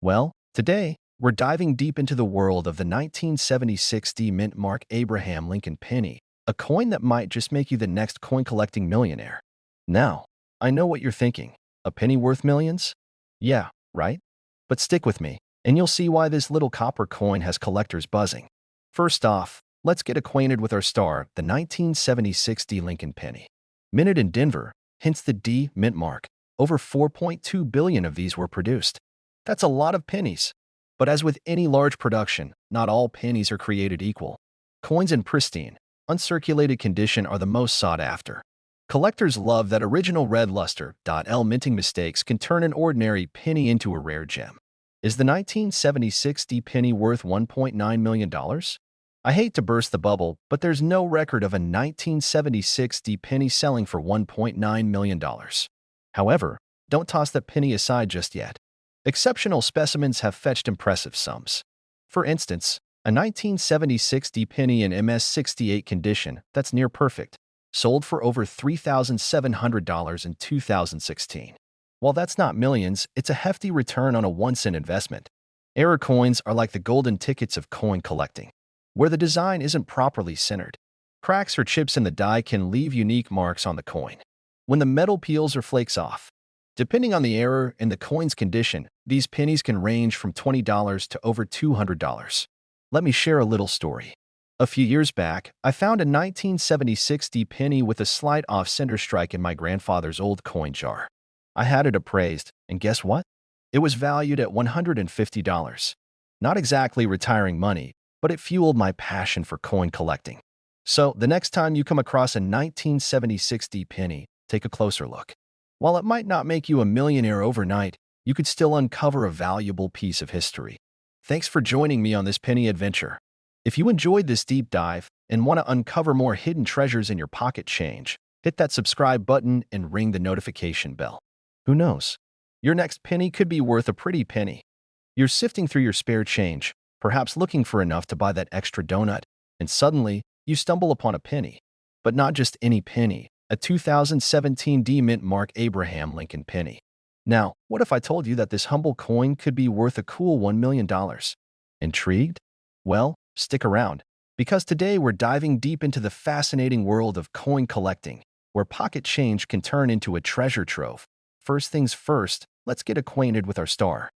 Well, today, we're diving deep into the world of the 1976 D Mint Mark Abraham Lincoln penny, a coin that might just make you the next coin-collecting millionaire. Now, I know what you're thinking. A penny worth millions? Yeah, right? But stick with me, and you'll see why this little copper coin has collectors buzzing. First off, let's get acquainted with our star, the 1976 D Lincoln penny. Minted in Denver, hence the D Mint mark. Over 4.2 billion of these were produced. That's a lot of pennies. But as with any large production, not all pennies are created equal. Coins in pristine, uncirculated condition are the most sought after. Collectors love that original red luster. Minting mistakes can turn an ordinary penny into a rare gem. Is the 1976 D penny worth $1.9 million? I hate to burst the bubble, but there's no record of a 1976 D penny selling for $1.9 million. However, don't toss that penny aside just yet. Exceptional specimens have fetched impressive sums. For instance, a 1976 D penny in MS-68 condition that's near perfect sold for over $3,700 in 2016. While that's not millions, it's a hefty return on a once-in investment. Error coins are like the golden tickets of coin collecting, where the design isn't properly centered. Cracks or chips in the die can leave unique marks on the coin. When the metal peels or flakes off, depending on the error and the coin's condition, these pennies can range from $20 to over $200. Let me share a little story. A few years back, I found a 1976 D penny with a slight off-center strike in my grandfather's old coin jar. I had it appraised, and guess what? It was valued at $150. Not exactly retiring money, but it fueled my passion for coin collecting. So, the next time you come across a 1976 D penny, take a closer look. While it might not make you a millionaire overnight, you could still uncover a valuable piece of history. Thanks for joining me on this penny adventure. If you enjoyed this deep dive and want to uncover more hidden treasures in your pocket change, hit that subscribe button and ring the notification bell. Who knows? Your next penny could be worth a pretty penny. You're sifting through your spare change, perhaps looking for enough to buy that extra donut, and suddenly, you stumble upon a penny. But not just any penny, a 2017 D Mint Mark Abraham Lincoln penny. Now, what if I told you that this humble coin could be worth a cool $1 million? Intrigued? Well, stick around, because today we're diving deep into the fascinating world of coin collecting, where pocket change can turn into a treasure trove. First things first, let's get acquainted with our star.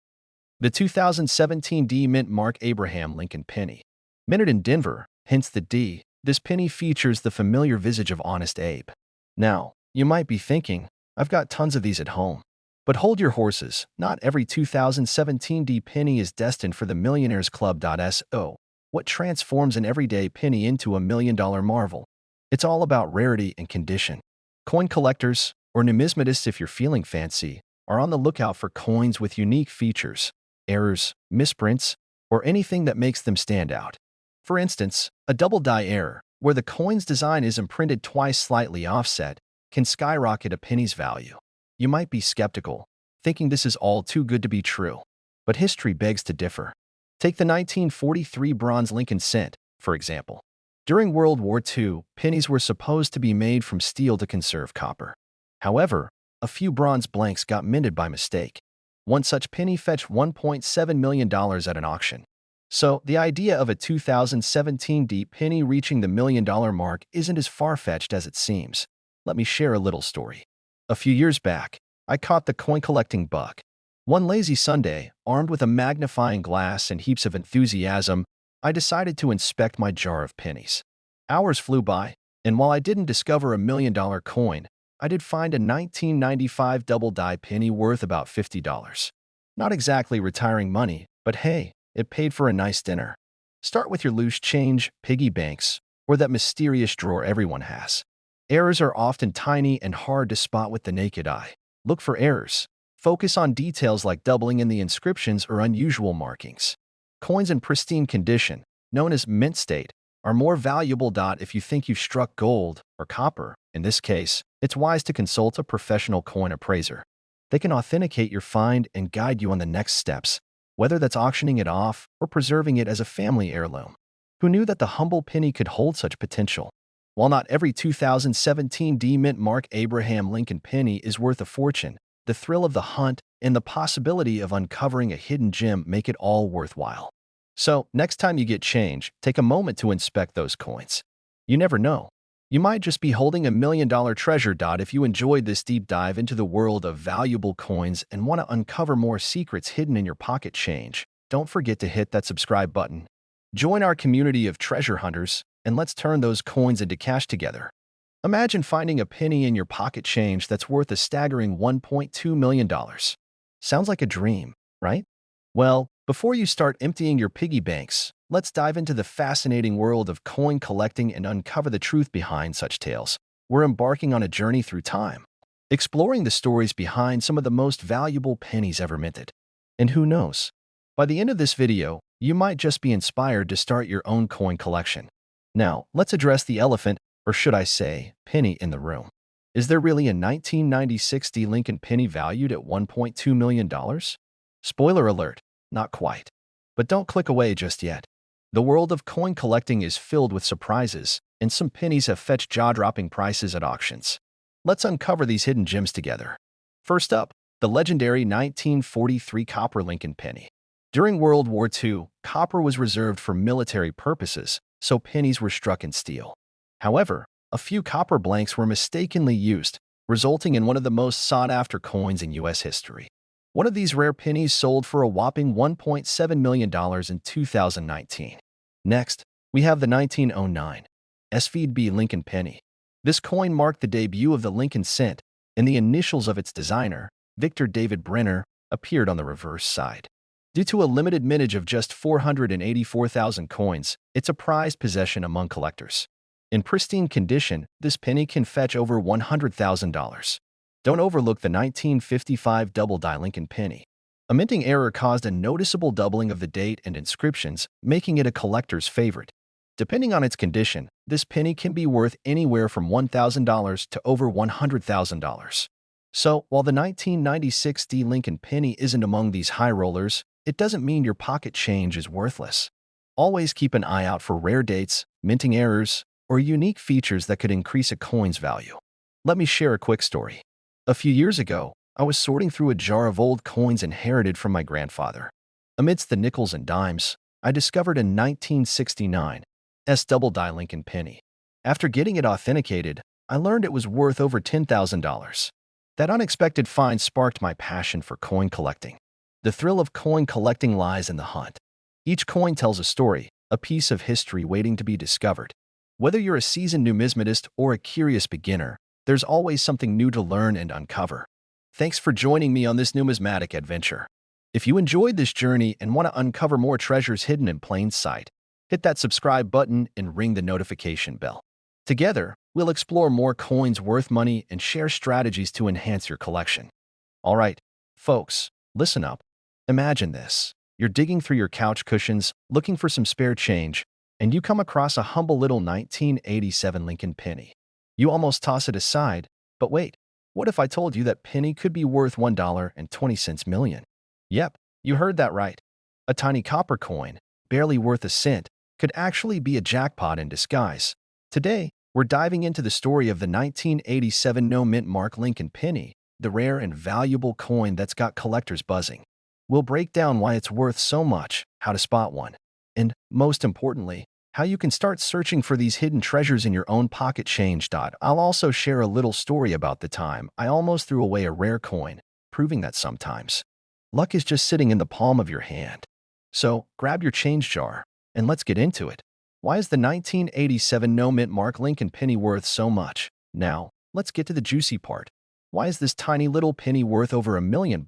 The 2017 D Mint Mark Abraham Lincoln penny. Minted in Denver, hence the D, this penny features the familiar visage of Honest Abe. Now, you might be thinking, I've got tons of these at home. But hold your horses, not every 2017 D penny is destined for the Millionaires Club. So, what transforms an everyday penny into $1 million marvel? It's all about rarity and condition. Coin collectors, or numismatists if you're feeling fancy, are on the lookout for coins with unique features, errors, misprints, or anything that makes them stand out. For instance, a double die error, where the coin's design is imprinted twice slightly offset, can skyrocket a penny's value. You might be skeptical, thinking this is all too good to be true. But history begs to differ. Take the 1943 bronze Lincoln cent, for example. During World War II, pennies were supposed to be made from steel to conserve copper. However, a few bronze blanks got minted by mistake. One such penny fetched $1.7 million at an auction. So, the idea of a 2017 D penny reaching the $1 million mark isn't as far-fetched as it seems. Let me share a little story. A few years back, I caught the coin-collecting bug. One lazy Sunday, armed with a magnifying glass and heaps of enthusiasm, I decided to inspect my jar of pennies. Hours flew by, and while I didn't discover a $1 million coin, I did find a 1995 double-die penny worth about $50. Not exactly retiring money, but hey, it paid for a nice dinner. Start with your loose change, piggy banks, or that mysterious drawer everyone has. Errors are often tiny and hard to spot with the naked eye. Look for errors. Focus on details like doubling in the inscriptions or unusual markings. Coins in pristine condition, known as mint state, are more valuable. If you think you've struck gold or copper, in this case, it's wise to consult a professional coin appraiser. They can authenticate your find and guide you on the next steps, whether that's auctioning it off or preserving it as a family heirloom. Who knew that the humble penny could hold such potential? While not every 2017 D Mint Mark Abraham Lincoln penny is worth a fortune, the thrill of the hunt, and the possibility of uncovering a hidden gem make it all worthwhile. So, next time you get change, take a moment to inspect those coins. You never know. You might just be holding $1 million treasure. If you enjoyed this deep dive into the world of valuable coins and want to uncover more secrets hidden in your pocket change, don't forget to hit that subscribe button. Join our community of treasure hunters, and let's turn those coins into cash together. Imagine finding a penny in your pocket change that's worth a staggering $1.2 million. Sounds like a dream, right? Well, before you start emptying your piggy banks, let's dive into the fascinating world of coin collecting and uncover the truth behind such tales. We're embarking on a journey through time, exploring the stories behind some of the most valuable pennies ever minted. And who knows? By the end of this video, you might just be inspired to start your own coin collection. Now, let's address the elephant, or should I say, penny in the room. Is there really a 1996 D Lincoln penny valued at $1.2 million? Spoiler alert, not quite. But don't click away just yet. The world of coin collecting is filled with surprises, and some pennies have fetched jaw-dropping prices at auctions. Let's uncover these hidden gems together. First up, the legendary 1943 copper Lincoln penny. During World War II, copper was reserved for military purposes, so pennies were struck in steel. However, a few copper blanks were mistakenly used, resulting in one of the most sought-after coins in U.S. history. One of these rare pennies sold for a whopping $1.7 million in 2019. Next, we have the 1909 SVB Lincoln penny. This coin marked the debut of the Lincoln cent, and the initials of its designer, Victor David Brenner, appeared on the reverse side. Due to a limited mintage of just 484,000 coins, it's a prized possession among collectors. In pristine condition, this penny can fetch over $100,000. Don't overlook the 1955 double-die Lincoln penny. A minting error caused a noticeable doubling of the date and inscriptions, making it a collector's favorite. Depending on its condition, this penny can be worth anywhere from $1,000 to over $100,000. So, while the 1996 D Lincoln penny isn't among these high rollers, it doesn't mean your pocket change is worthless. Always keep an eye out for rare dates, minting errors, or unique features that could increase a coin's value. Let me share a quick story. A few years ago, I was sorting through a jar of old coins inherited from my grandfather. Amidst the nickels and dimes, I discovered a 1969 double-die Lincoln penny. After getting it authenticated, I learned it was worth over $10,000. That unexpected find sparked my passion for coin collecting. The thrill of coin collecting lies in the hunt. Each coin tells a story, a piece of history waiting to be discovered. Whether you're a seasoned numismatist or a curious beginner, there's always something new to learn and uncover. Thanks for joining me on this numismatic adventure. If you enjoyed this journey and want to uncover more treasures hidden in plain sight, hit that subscribe button and ring the notification bell. Together, we'll explore more coins worth money and share strategies to enhance your collection. All right, folks, listen up. Imagine this. You're digging through your couch cushions, looking for some spare change, and you come across a humble little 1987 Lincoln penny. You almost toss it aside, but wait, what if I told you that penny could be worth $1.20 million? Yep, you heard that right. A tiny copper coin, barely worth a cent, could actually be a jackpot in disguise. Today, we're diving into the story of the 1987 no-mint mark Lincoln penny, the rare and valuable coin that's got collectors buzzing. We'll break down why it's worth so much, how to spot one, and, most importantly, how you can start searching for these hidden treasures in your own pocket change. I'll also share a little story about the time I almost threw away a rare coin, proving that sometimes luck is just sitting in the palm of your hand. So, grab your change jar, and let's get into it. Why is the 1987 no-mint mark Lincoln penny worth so much? Now, let's get to the juicy part. Why is this tiny little penny worth over $1 million?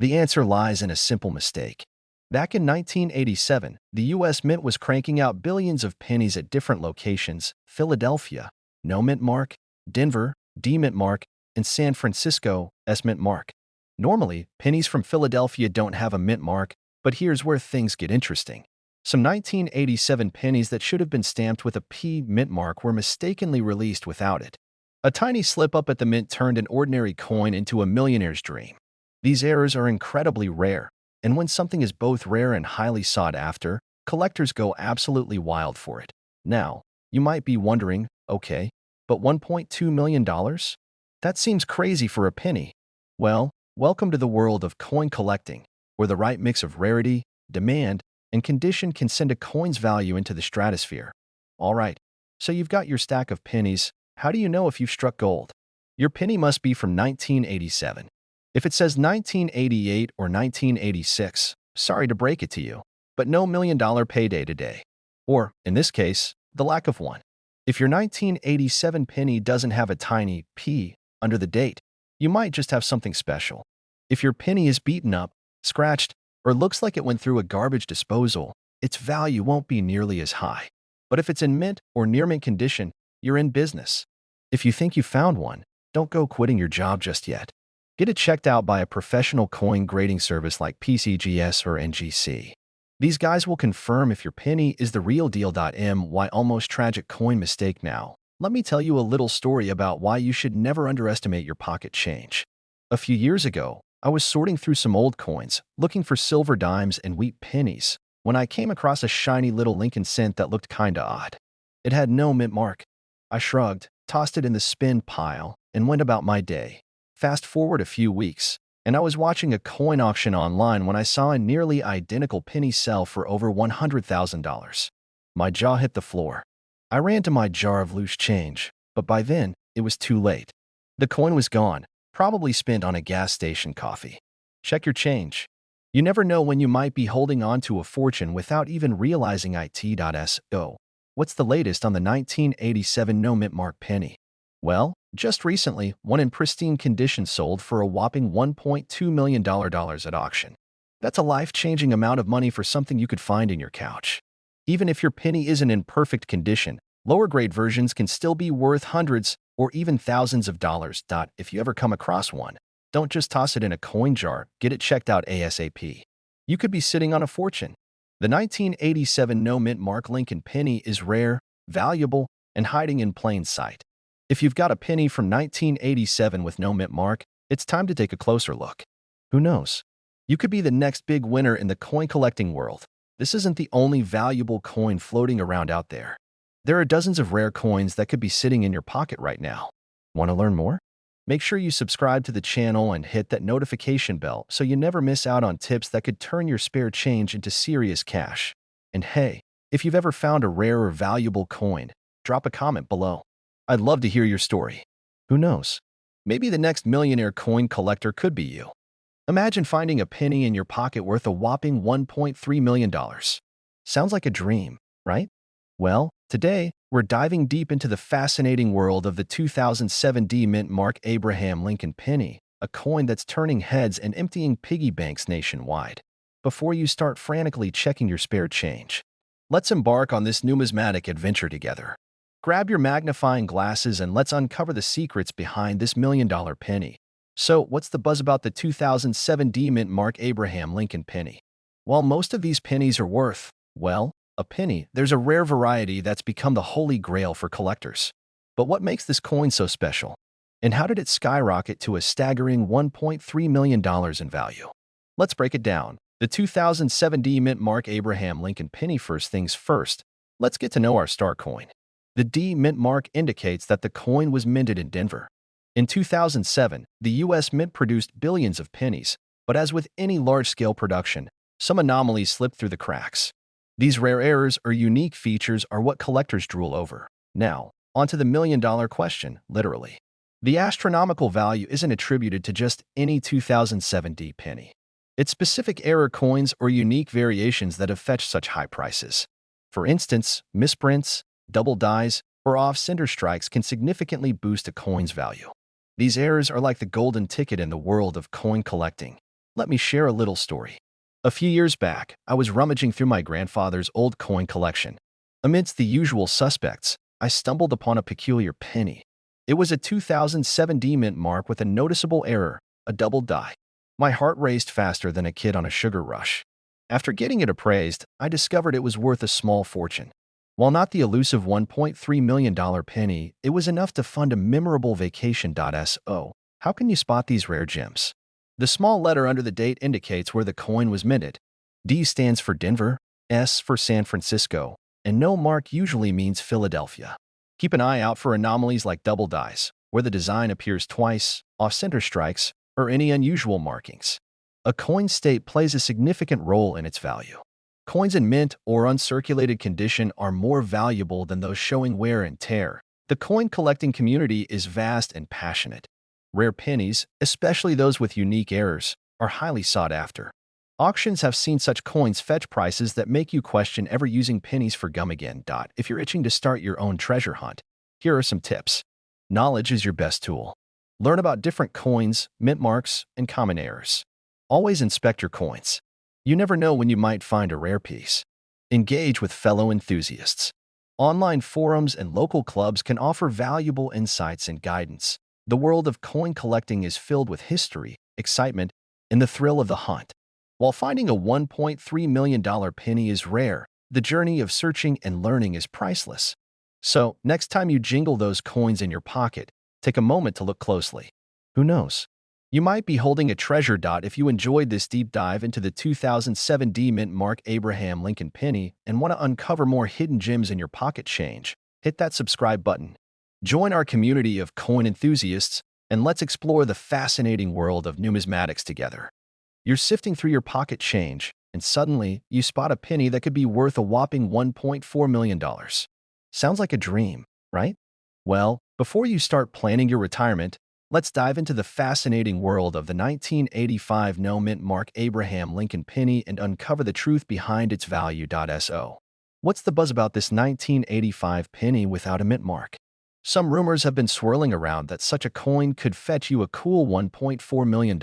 The answer lies in a simple mistake. Back in 1987, the U.S. Mint was cranking out billions of pennies at different locations: Philadelphia, no mint mark; Denver, D mint mark; and San Francisco, S mint mark. Normally, pennies from Philadelphia don't have a mint mark, but here's where things get interesting. Some 1987 pennies that should have been stamped with a P mint mark were mistakenly released without it. A tiny slip-up at the mint turned an ordinary coin into a millionaire's dream. These errors are incredibly rare, and when something is both rare and highly sought after, collectors go absolutely wild for it. Now, you might be wondering, okay, but $1.2 million? That seems crazy for a penny. Well, welcome to the world of coin collecting, where the right mix of rarity, demand, and condition can send a coin's value into the stratosphere. All right, so you've got your stack of pennies. How do you know if you've struck gold? Your penny must be from 1987. If it says 1988 or 1986, sorry to break it to you, but no $1 million payday today. Or, in this case, the lack of one. If your 1987 penny doesn't have a tiny P under the date, you might just have something special. If your penny is beaten up, scratched, or looks like it went through a garbage disposal, its value won't be nearly as high. But if it's in mint or near mint condition, you're in business. If you think you found one, don't go quitting your job just yet. Get it checked out by a professional coin grading service like PCGS or NGC. These guys will confirm if your penny is the real deal. My almost tragic coin mistake now. Let me tell you a little story about why you should never underestimate your pocket change. A few years ago, I was sorting through some old coins, looking for silver dimes and wheat pennies, when I came across a shiny little Lincoln cent that looked kinda odd. It had no mint mark. I shrugged, tossed it in the spin pile, and went about my day. Fast forward a few weeks, and I was watching a coin auction online when I saw a nearly identical penny sell for over $100,000. My jaw hit the floor. I ran to my jar of loose change, but by then, it was too late. The coin was gone, probably spent on a gas station coffee. Check your change. You never know when you might be holding on to a fortune without even realizing it. So, what's the latest on the 1987 no mint mark penny? Well, just recently, one in pristine condition sold for a whopping $1.2 million at auction. That's a life-changing amount of money for something you could find in your couch. Even if your penny isn't in perfect condition, lower-grade versions can still be worth hundreds or even thousands of dollars. If you ever come across one, don't just toss it in a coin jar, get it checked out ASAP. You could be sitting on a fortune. The 1987 no mint mark Lincoln penny is rare, valuable, and hiding in plain sight. If you've got a penny from 1987 with no mint mark, it's time to take a closer look. Who knows? You could be the next big winner in the coin collecting world. This isn't the only valuable coin floating around out there. There are dozens of rare coins that could be sitting in your pocket right now. Want to learn more? Make sure you subscribe to the channel and hit that notification bell so you never miss out on tips that could turn your spare change into serious cash. And hey, if you've ever found a rare or valuable coin, drop a comment below. I'd love to hear your story. Who knows? Maybe the next millionaire coin collector could be you. Imagine finding a penny in your pocket worth a whopping $1.3 million. Sounds like a dream, right? Well, today, we're diving deep into the fascinating world of the 2007 mint mark Abraham Lincoln penny, a coin that's turning heads and emptying piggy banks nationwide. Before you start frantically checking your spare change, let's embark on this numismatic adventure together. Grab your magnifying glasses and let's uncover the secrets behind this million-dollar penny. So, what's the buzz about the 2007 mint mark Abraham Lincoln penny? While most of these pennies are worth, well, a penny, there's a rare variety that's become the holy grail for collectors. But what makes this coin so special? And how did it skyrocket to a staggering $1.3 million in value? Let's break it down. The 2007 mint mark Abraham Lincoln penny. First things first, let's get to know our star coin. The D mint mark indicates that the coin was minted in Denver. In 2007, the U.S. Mint produced billions of pennies, but as with any large-scale production, some anomalies slipped through the cracks. These rare errors or unique features are what collectors drool over. Now, onto the million-dollar question, literally. The astronomical value isn't attributed to just any 2007 penny. It's specific error coins or unique variations that have fetched such high prices. For instance, misprints, double dies, or off-center strikes can significantly boost a coin's value. These errors are like the golden ticket in the world of coin collecting. Let me share a little story. A few years back, I was rummaging through my grandfather's old coin collection. Amidst the usual suspects, I stumbled upon a peculiar penny. It was a 2007 mint mark with a noticeable error, a double die. My heart raced faster than a kid on a sugar rush. After getting it appraised, I discovered it was worth a small fortune. While not the elusive $1.3 million penny, it was enough to fund a memorable vacation. So, how can you spot these rare gems? The small letter under the date indicates where the coin was minted. D stands for Denver, S for San Francisco, and no mark usually means Philadelphia. Keep an eye out for anomalies like double dies, where the design appears twice, off-center strikes, or any unusual markings. A coin's state plays a significant role in its value. Coins in mint or uncirculated condition are more valuable than those showing wear and tear. The coin collecting community is vast and passionate. Rare pennies, especially those with unique errors, are highly sought after. Auctions have seen such coins fetch prices that make you question ever using pennies for gum again. If you're itching to start your own treasure hunt, here are some tips. Knowledge is your best tool. Learn about different coins, mint marks, and common errors. Always inspect your coins. You never know when you might find a rare piece. Engage with fellow enthusiasts. Online forums and local clubs can offer valuable insights and guidance. The world of coin collecting is filled with history, excitement, and the thrill of the hunt. While finding a $1.3 million penny is rare, the journey of searching and learning is priceless. So, next time you jingle those coins in your pocket, take a moment to look closely. Who knows? You might be holding a treasure. If you enjoyed this deep dive into the 2007 D Mint Mark Abraham Lincoln penny and want to uncover more hidden gems in your pocket change, hit that subscribe button. Join our community of coin enthusiasts, and let's explore the fascinating world of numismatics together. You're sifting through your pocket change, and suddenly you spot a penny that could be worth a whopping $1.4 million. Sounds like a dream, right? Well, before you start planning your retirement, let's dive into the fascinating world of the 1985 no mint Mark Abraham Lincoln penny and uncover the truth behind its value. So, what's the buzz about this 1985 penny without a mint mark? Some rumors have been swirling around that such a coin could fetch you a cool $1.4 million.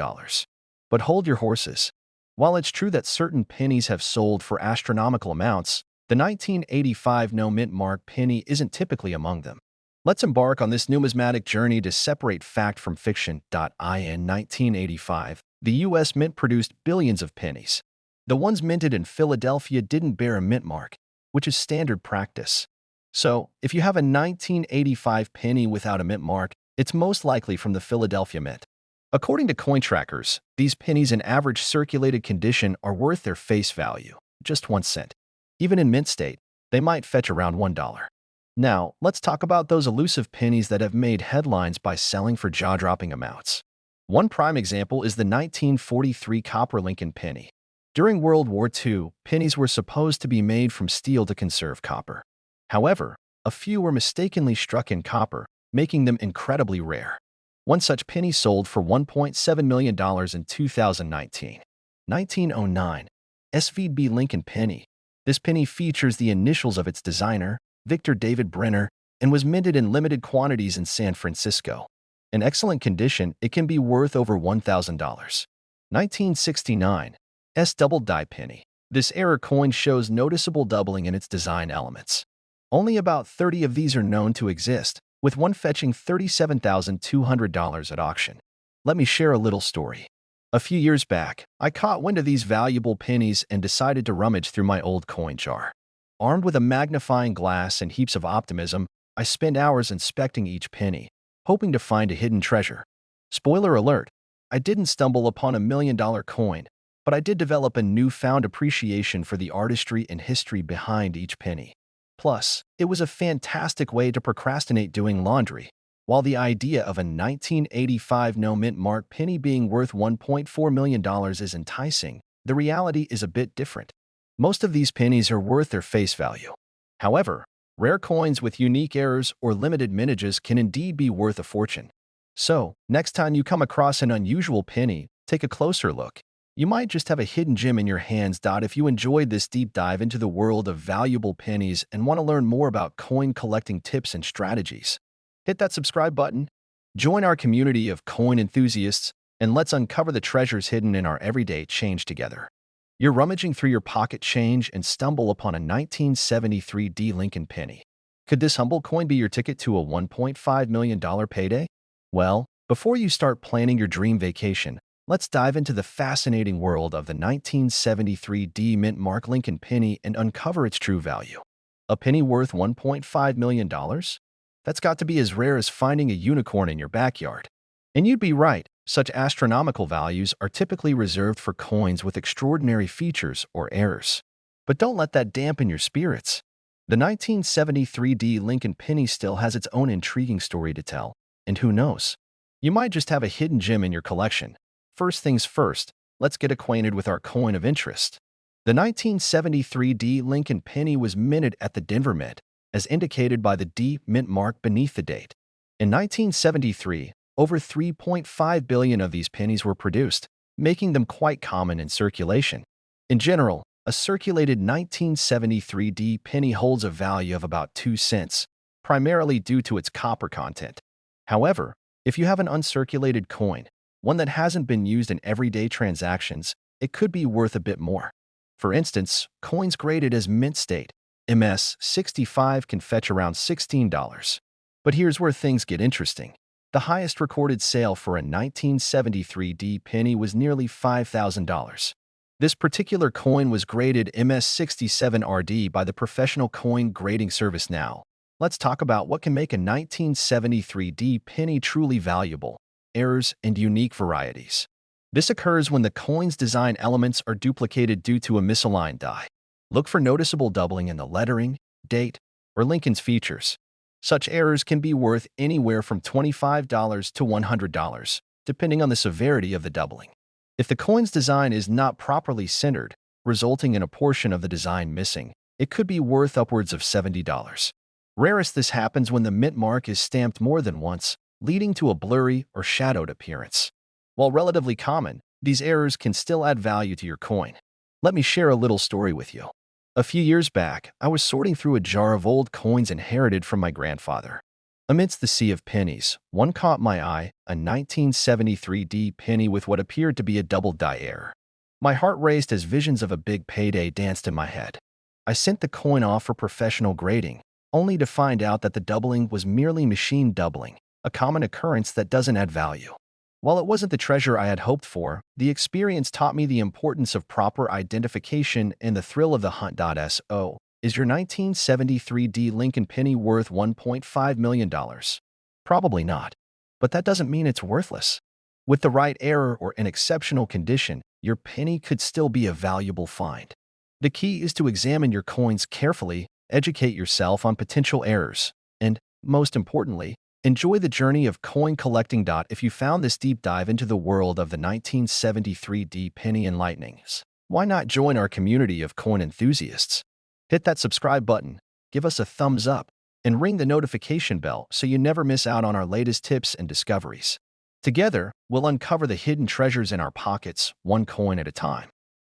But hold your horses. While it's true that certain pennies have sold for astronomical amounts, the 1985 no mint mark penny isn't typically among them. Let's embark on this numismatic journey to separate fact from fiction. In 1985, the U.S. Mint produced billions of pennies. The ones minted in Philadelphia didn't bear a mint mark, which is standard practice. So, if you have a 1985 penny without a mint mark, it's most likely from the Philadelphia Mint. According to coin trackers, these pennies in average circulated condition are worth their face value, just 1 cent. Even in mint state, they might fetch around $1. Now, let's talk about those elusive pennies that have made headlines by selling for jaw-dropping amounts. One prime example is the 1943 copper Lincoln penny. During World War II, pennies were supposed to be made from steel to conserve copper. However, a few were mistakenly struck in copper, making them incredibly rare. One such penny sold for $1.7 million in 2019. 1909, SVB Lincoln penny. This penny features the initials of its designer, Victor David Brenner, and was minted in limited quantities in San Francisco. In excellent condition, it can be worth over $1,000. 1969, S Double Die penny. This error coin shows noticeable doubling in its design elements. Only about 30 of these are known to exist, with one fetching $37,200 at auction. Let me share a little story. A few years back, I caught wind of these valuable pennies and decided to rummage through my old coin jar. Armed with a magnifying glass and heaps of optimism, I spent hours inspecting each penny, hoping to find a hidden treasure. Spoiler alert, I didn't stumble upon a $1 million coin, but I did develop a newfound appreciation for the artistry and history behind each penny. Plus, it was a fantastic way to procrastinate doing laundry. While the idea of a 1985 no mint mark penny being worth $1.4 million is enticing, the reality is a bit different. Most of these pennies are worth their face value. However, rare coins with unique errors or limited mintages can indeed be worth a fortune. So, next time you come across an unusual penny, take a closer look. You might just have a hidden gem in your hands. If you enjoyed this deep dive into the world of valuable pennies and want to learn more about coin collecting tips and strategies, hit that subscribe button, join our community of coin enthusiasts, and let's uncover the treasures hidden in our everyday change together. You're rummaging through your pocket change and stumble upon a 1973 D Lincoln penny. Could this humble coin be your ticket to a $1.5 million payday? Well, before you start planning your dream vacation, let's dive into the fascinating world of the 1973 D Mint Mark Lincoln penny and uncover its true value. A penny worth $1.5 million? That's got to be as rare as finding a unicorn in your backyard. And you'd be right, such astronomical values are typically reserved for coins with extraordinary features or errors. But don't let that dampen your spirits. The 1973 D Lincoln penny still has its own intriguing story to tell, and who knows? You might just have a hidden gem in your collection. First things first, let's get acquainted with our coin of interest. The 1973 D Lincoln penny was minted at the Denver Mint, as indicated by the D Mint mark beneath the date. In 1973, over 3.5 billion of these pennies were produced, making them quite common in circulation. In general, a circulated 1973 D penny holds a value of about 2 cents, primarily due to its copper content. However, if you have an uncirculated coin, one that hasn't been used in everyday transactions, it could be worth a bit more. For instance, coins graded as mint state, MS-65 can fetch around $16. But here's where things get interesting. The highest recorded sale for a 1973 D penny was nearly $5,000. This particular coin was graded MS-67RD by the professional coin grading service. Now, let's talk about what can make a 1973 D penny truly valuable: errors and unique varieties. This occurs when the coin's design elements are duplicated due to a misaligned die. Look for noticeable doubling in the lettering, date, or Lincoln's features. Such errors can be worth anywhere from $25 to $100, depending on the severity of the doubling. If the coin's design is not properly centered, resulting in a portion of the design missing, it could be worth upwards of $70. Rarest this happens when the mint mark is stamped more than once, leading to a blurry or shadowed appearance. While relatively common, these errors can still add value to your coin. Let me share a little story with you. A few years back, I was sorting through a jar of old coins inherited from my grandfather. Amidst the sea of pennies, one caught my eye, a 1973 D penny with what appeared to be a double die error. My heart raced as visions of a big payday danced in my head. I sent the coin off for professional grading, only to find out that the doubling was merely machine doubling, a common occurrence that doesn't add value. While it wasn't the treasure I had hoped for, the experience taught me the importance of proper identification and the thrill of the hunt. So, is your 1973 D Lincoln penny worth $1.5 million? Probably not. But that doesn't mean it's worthless. With the right error or in exceptional condition, your penny could still be a valuable find. The key is to examine your coins carefully, educate yourself on potential errors, and, most importantly, enjoy the journey of coin collecting. If you found this deep dive into the world of the 1973 D penny enlightening, why not join our community of coin enthusiasts? Hit that subscribe button, give us a thumbs up, and ring the notification bell so you never miss out on our latest tips and discoveries. Together, we'll uncover the hidden treasures in our pockets, one coin at a time.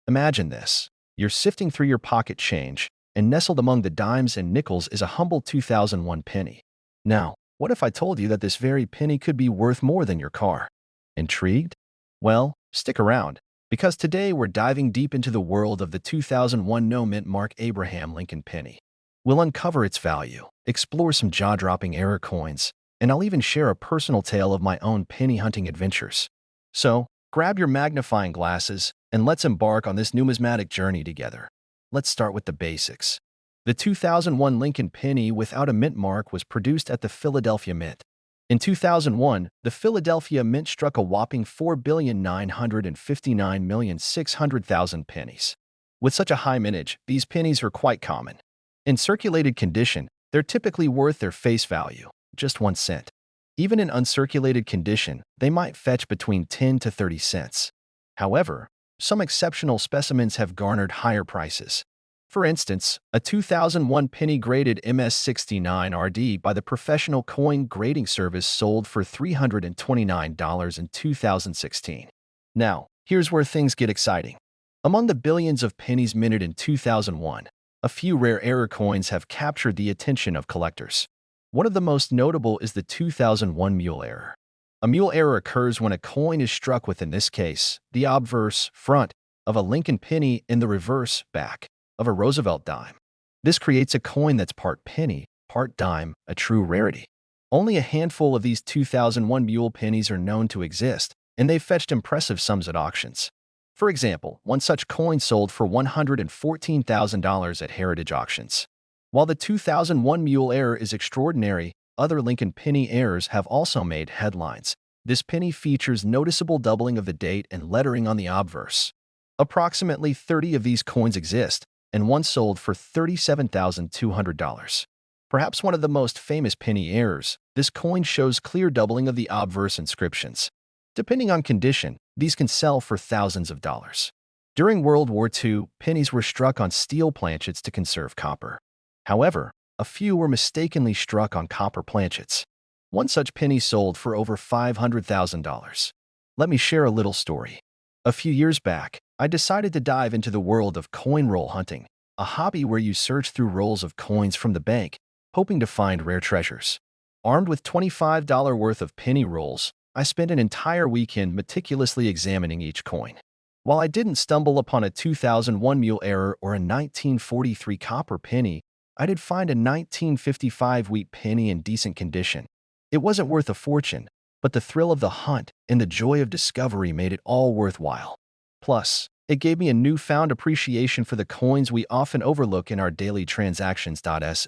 Imagine this. You're sifting through your pocket change, and nestled among the dimes and nickels is a humble 2001 penny. Now, what if I told you that this very penny could be worth more than your car? Intrigued? Well, stick around, because today we're diving deep into the world of the 2001 No Mint Mark Abraham Lincoln penny. We'll uncover its value, explore some jaw-dropping error coins, and I'll even share a personal tale of my own penny hunting adventures. So, grab your magnifying glasses, and let's embark on this numismatic journey together. Let's start with the basics. The 2001 Lincoln penny without a mint mark was produced at the Philadelphia Mint. In 2001, the Philadelphia Mint struck a whopping 4,959,600,000 pennies. With such a high mintage, these pennies are quite common. In circulated condition, they're typically worth their face value, just 1 cent. Even in uncirculated condition, they might fetch between 10 to 30 cents. However, some exceptional specimens have garnered higher prices. For instance, a 2001 penny graded MS-69RD by the professional coin grading service sold for $329 in 2016. Now, here's where things get exciting. Among the billions of pennies minted in 2001, a few rare error coins have captured the attention of collectors. One of the most notable is the 2001 mule error. A mule error occurs when a coin is struck with, in this case, the obverse front of a Lincoln penny and the reverse back of a Roosevelt dime. This creates a coin that's part penny, part dime, a true rarity. Only a handful of these 2001 mule pennies are known to exist, and they've fetched impressive sums at auctions. For example, one such coin sold for $114,000 at heritage auctions. While the 2001 mule error is extraordinary, other Lincoln penny errors have also made headlines. This penny features noticeable doubling of the date and lettering on the obverse. Approximately 30 of these coins exist, and one sold for $37,200. Perhaps one of the most famous penny errors, This coin shows clear doubling of the obverse inscriptions. Depending on condition, these can sell for thousands of dollars. During World War II, pennies were struck on steel planchets to conserve copper. However, a few were mistakenly struck on copper planchets. One such penny sold for over $500,000. Let me share a little story. A few years back, I decided to dive into the world of coin roll hunting, a hobby where you search through rolls of coins from the bank, hoping to find rare treasures. Armed with $25 worth of penny rolls, I spent an entire weekend meticulously examining each coin. While I didn't stumble upon a 2001 mule error or a 1943 copper penny, I did find a 1955 wheat penny in decent condition. It wasn't worth a fortune, but the thrill of the hunt and the joy of discovery made it all worthwhile. Plus, it gave me a newfound appreciation for the coins we often overlook in our daily transactions.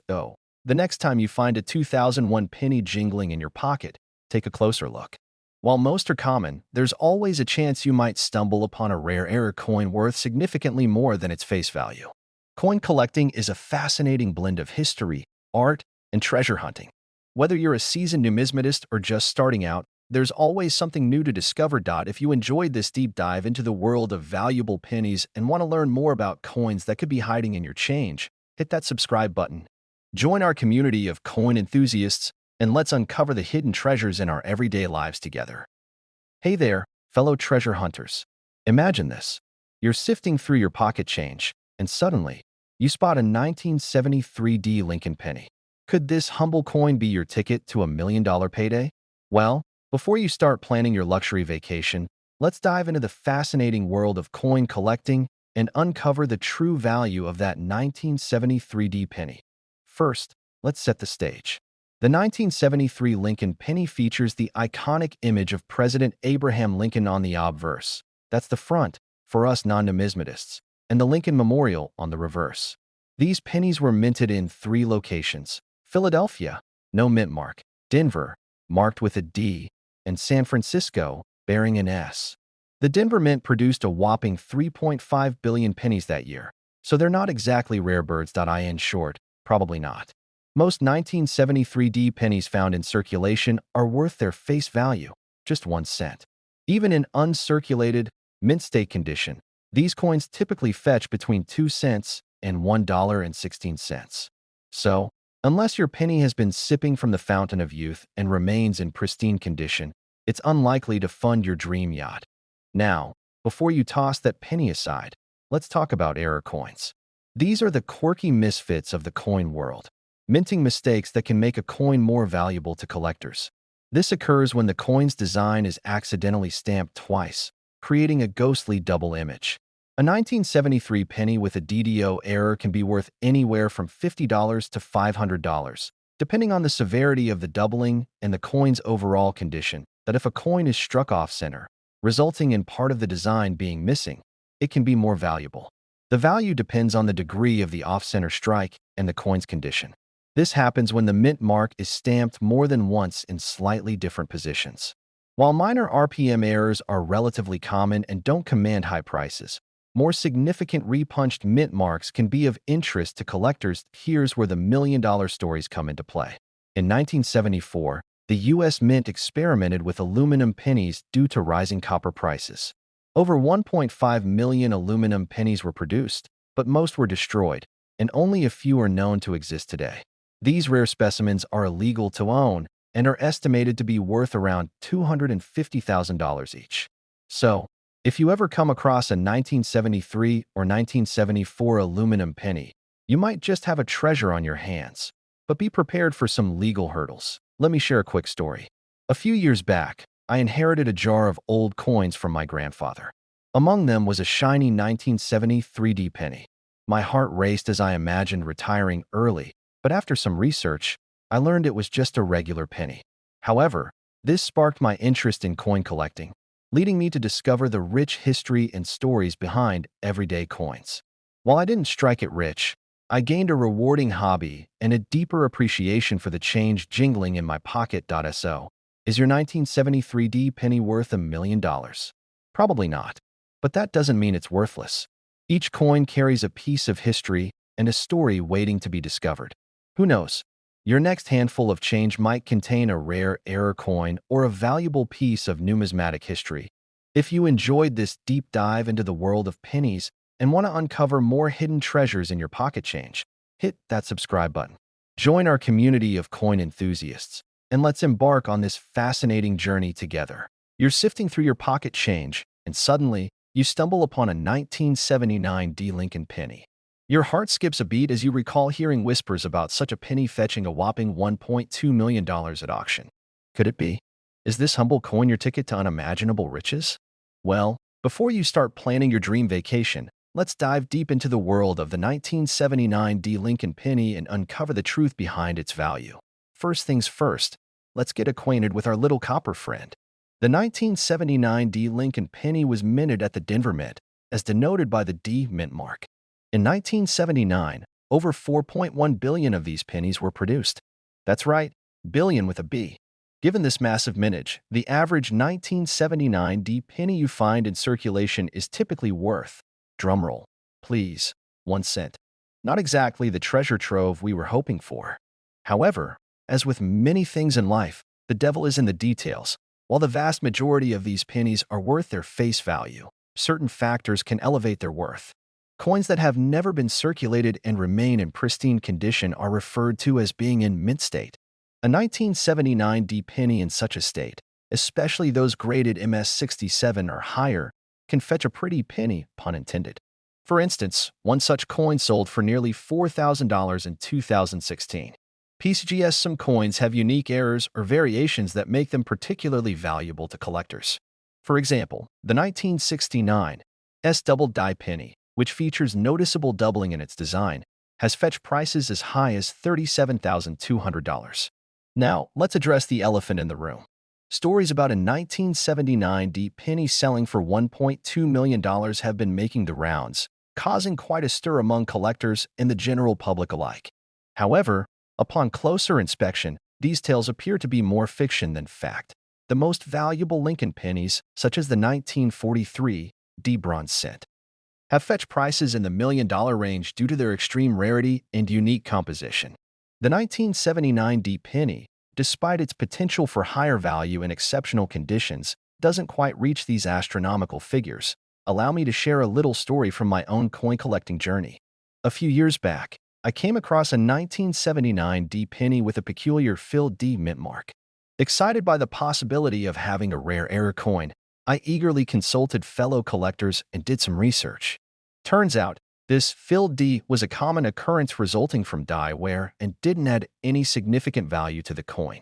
So, the next time you find a 2001 penny jingling in your pocket, take a closer look. While most are common, there's always a chance you might stumble upon a rare error coin worth significantly more than its face value. Coin collecting is a fascinating blend of history, art, and treasure hunting. Whether you're a seasoned numismatist or just starting out, there's always something new to discover. If you enjoyed this deep dive into the world of valuable pennies and want to learn more about coins that could be hiding in your change, hit that subscribe button. Join our community of coin enthusiasts, and let's uncover the hidden treasures in our everyday lives together. Hey there, fellow treasure hunters. Imagine this. You're sifting through your pocket change, and suddenly, you spot a 1973 Lincoln penny. Could this humble coin be your ticket to $1 million payday? Well, before you start planning your luxury vacation, let's dive into the fascinating world of coin collecting and uncover the true value of that 1973 penny. First, let's set the stage. The 1973 Lincoln penny features the iconic image of President Abraham Lincoln on the obverse. That's the front, for us non-numismatists, and the Lincoln Memorial on the reverse. These pennies were minted in 3 locations: Philadelphia, no mint mark; Denver, marked with a D; and San Francisco, bearing an S. The Denver Mint produced a whopping 3.5 billion pennies that year, so they're not exactly rare birds. In short, probably not. Most 1973 pennies found in circulation are worth their face value, just 1 cent. Even in uncirculated, mint state condition, these coins typically fetch between 2 cents and $1.16. So, unless your penny has been sipping from the fountain of youth and remains in pristine condition, it's unlikely to fund your dream yacht. Now, before you toss that penny aside, let's talk about error coins. These are the quirky misfits of the coin world, minting mistakes that can make a coin more valuable to collectors. This occurs when the coin's design is accidentally stamped twice, creating a ghostly double image. A 1973 penny with a DDO error can be worth anywhere from $50 to $500, depending on the severity of the doubling and the coin's overall condition. That if a coin is struck off-center, resulting in part of the design being missing, it can be more valuable. The value depends on the degree of the off-center strike and the coin's condition. This happens when the mint mark is stamped more than once in slightly different positions. While minor RPM errors are relatively common and don't command high prices, more significant repunched mint marks can be of interest to collectors. Here's where the million-dollar stories come into play. In 1974, the U.S. Mint experimented with aluminum pennies due to rising copper prices. Over 1.5 million aluminum pennies were produced, but most were destroyed, and only a few are known to exist today. These rare specimens are illegal to own and are estimated to be worth around $250,000 each. So, if you ever come across a 1973 or 1974 aluminum penny, you might just have a treasure on your hands. But be prepared for some legal hurdles. Let me share a quick story. A few years back, I inherited a jar of old coins from my grandfather. Among them was a shiny 1973 penny. My heart raced as I imagined retiring early, but after some research, I learned it was just a regular penny. However, this sparked my interest in coin collecting, leading me to discover the rich history and stories behind everyday coins. While I didn't strike it rich, I gained a rewarding hobby and a deeper appreciation for the change jingling in my pocket. So, is your 1973 penny worth $1 million? Probably not, but that doesn't mean it's worthless. Each coin carries a piece of history and a story waiting to be discovered. Who knows? Your next handful of change might contain a rare error coin or a valuable piece of numismatic history. If you enjoyed this deep dive into the world of pennies and want to uncover more hidden treasures in your pocket change, hit that subscribe button. Join our community of coin enthusiasts, and let's embark on this fascinating journey together. You're sifting through your pocket change, and suddenly, you stumble upon a 1979 D Lincoln penny. Your heart skips a beat as you recall hearing whispers about such a penny fetching a whopping $1.2 million at auction. Could it be? Is this humble coin your ticket to unimaginable riches? Well, before you start planning your dream vacation, let's dive deep into the world of the 1979 D Lincoln penny and uncover the truth behind its value. First things first, let's get acquainted with our little copper friend. The 1979 D Lincoln penny was minted at the Denver Mint, as denoted by the D mint mark. In 1979, over 4.1 billion of these pennies were produced. That's right, billion with a B. Given this massive mintage, the average 1979 D penny you find in circulation is typically worth, drumroll, please, 1 cent. Not exactly the treasure trove we were hoping for. However, as with many things in life, the devil is in the details. While the vast majority of these pennies are worth their face value, certain factors can elevate their worth. Coins that have never been circulated and remain in pristine condition are referred to as being in mint state. A 1979 D penny in such a state, especially those graded MS67 or higher, can fetch a pretty penny, pun intended. For instance, one such coin sold for nearly $4,000 in 2016. PCGS some coins have unique errors or variations that make them particularly valuable to collectors. For example, the 1969 S double die penny, which features noticeable doubling in its design, has fetched prices as high as $37,200. Now, let's address the elephant in the room. Stories about a 1979 D penny selling for $1.2 million have been making the rounds, causing quite a stir among collectors and the general public alike. However, upon closer inspection, these tales appear to be more fiction than fact. The most valuable Lincoln pennies, such as the 1943 D bronze cent, have fetched prices in the $1 million range due to their extreme rarity and unique composition. The 1979 D penny, despite its potential for higher value in exceptional conditions, doesn't quite reach these astronomical figures. Allow me to share a little story from my own coin collecting journey. A few years back, I came across a 1979 D penny with a peculiar Phil D mint mark. Excited by the possibility of having a rare error coin, I eagerly consulted fellow collectors and did some research. Turns out, this Phil D was a common occurrence resulting from die wear and didn't add any significant value to the coin.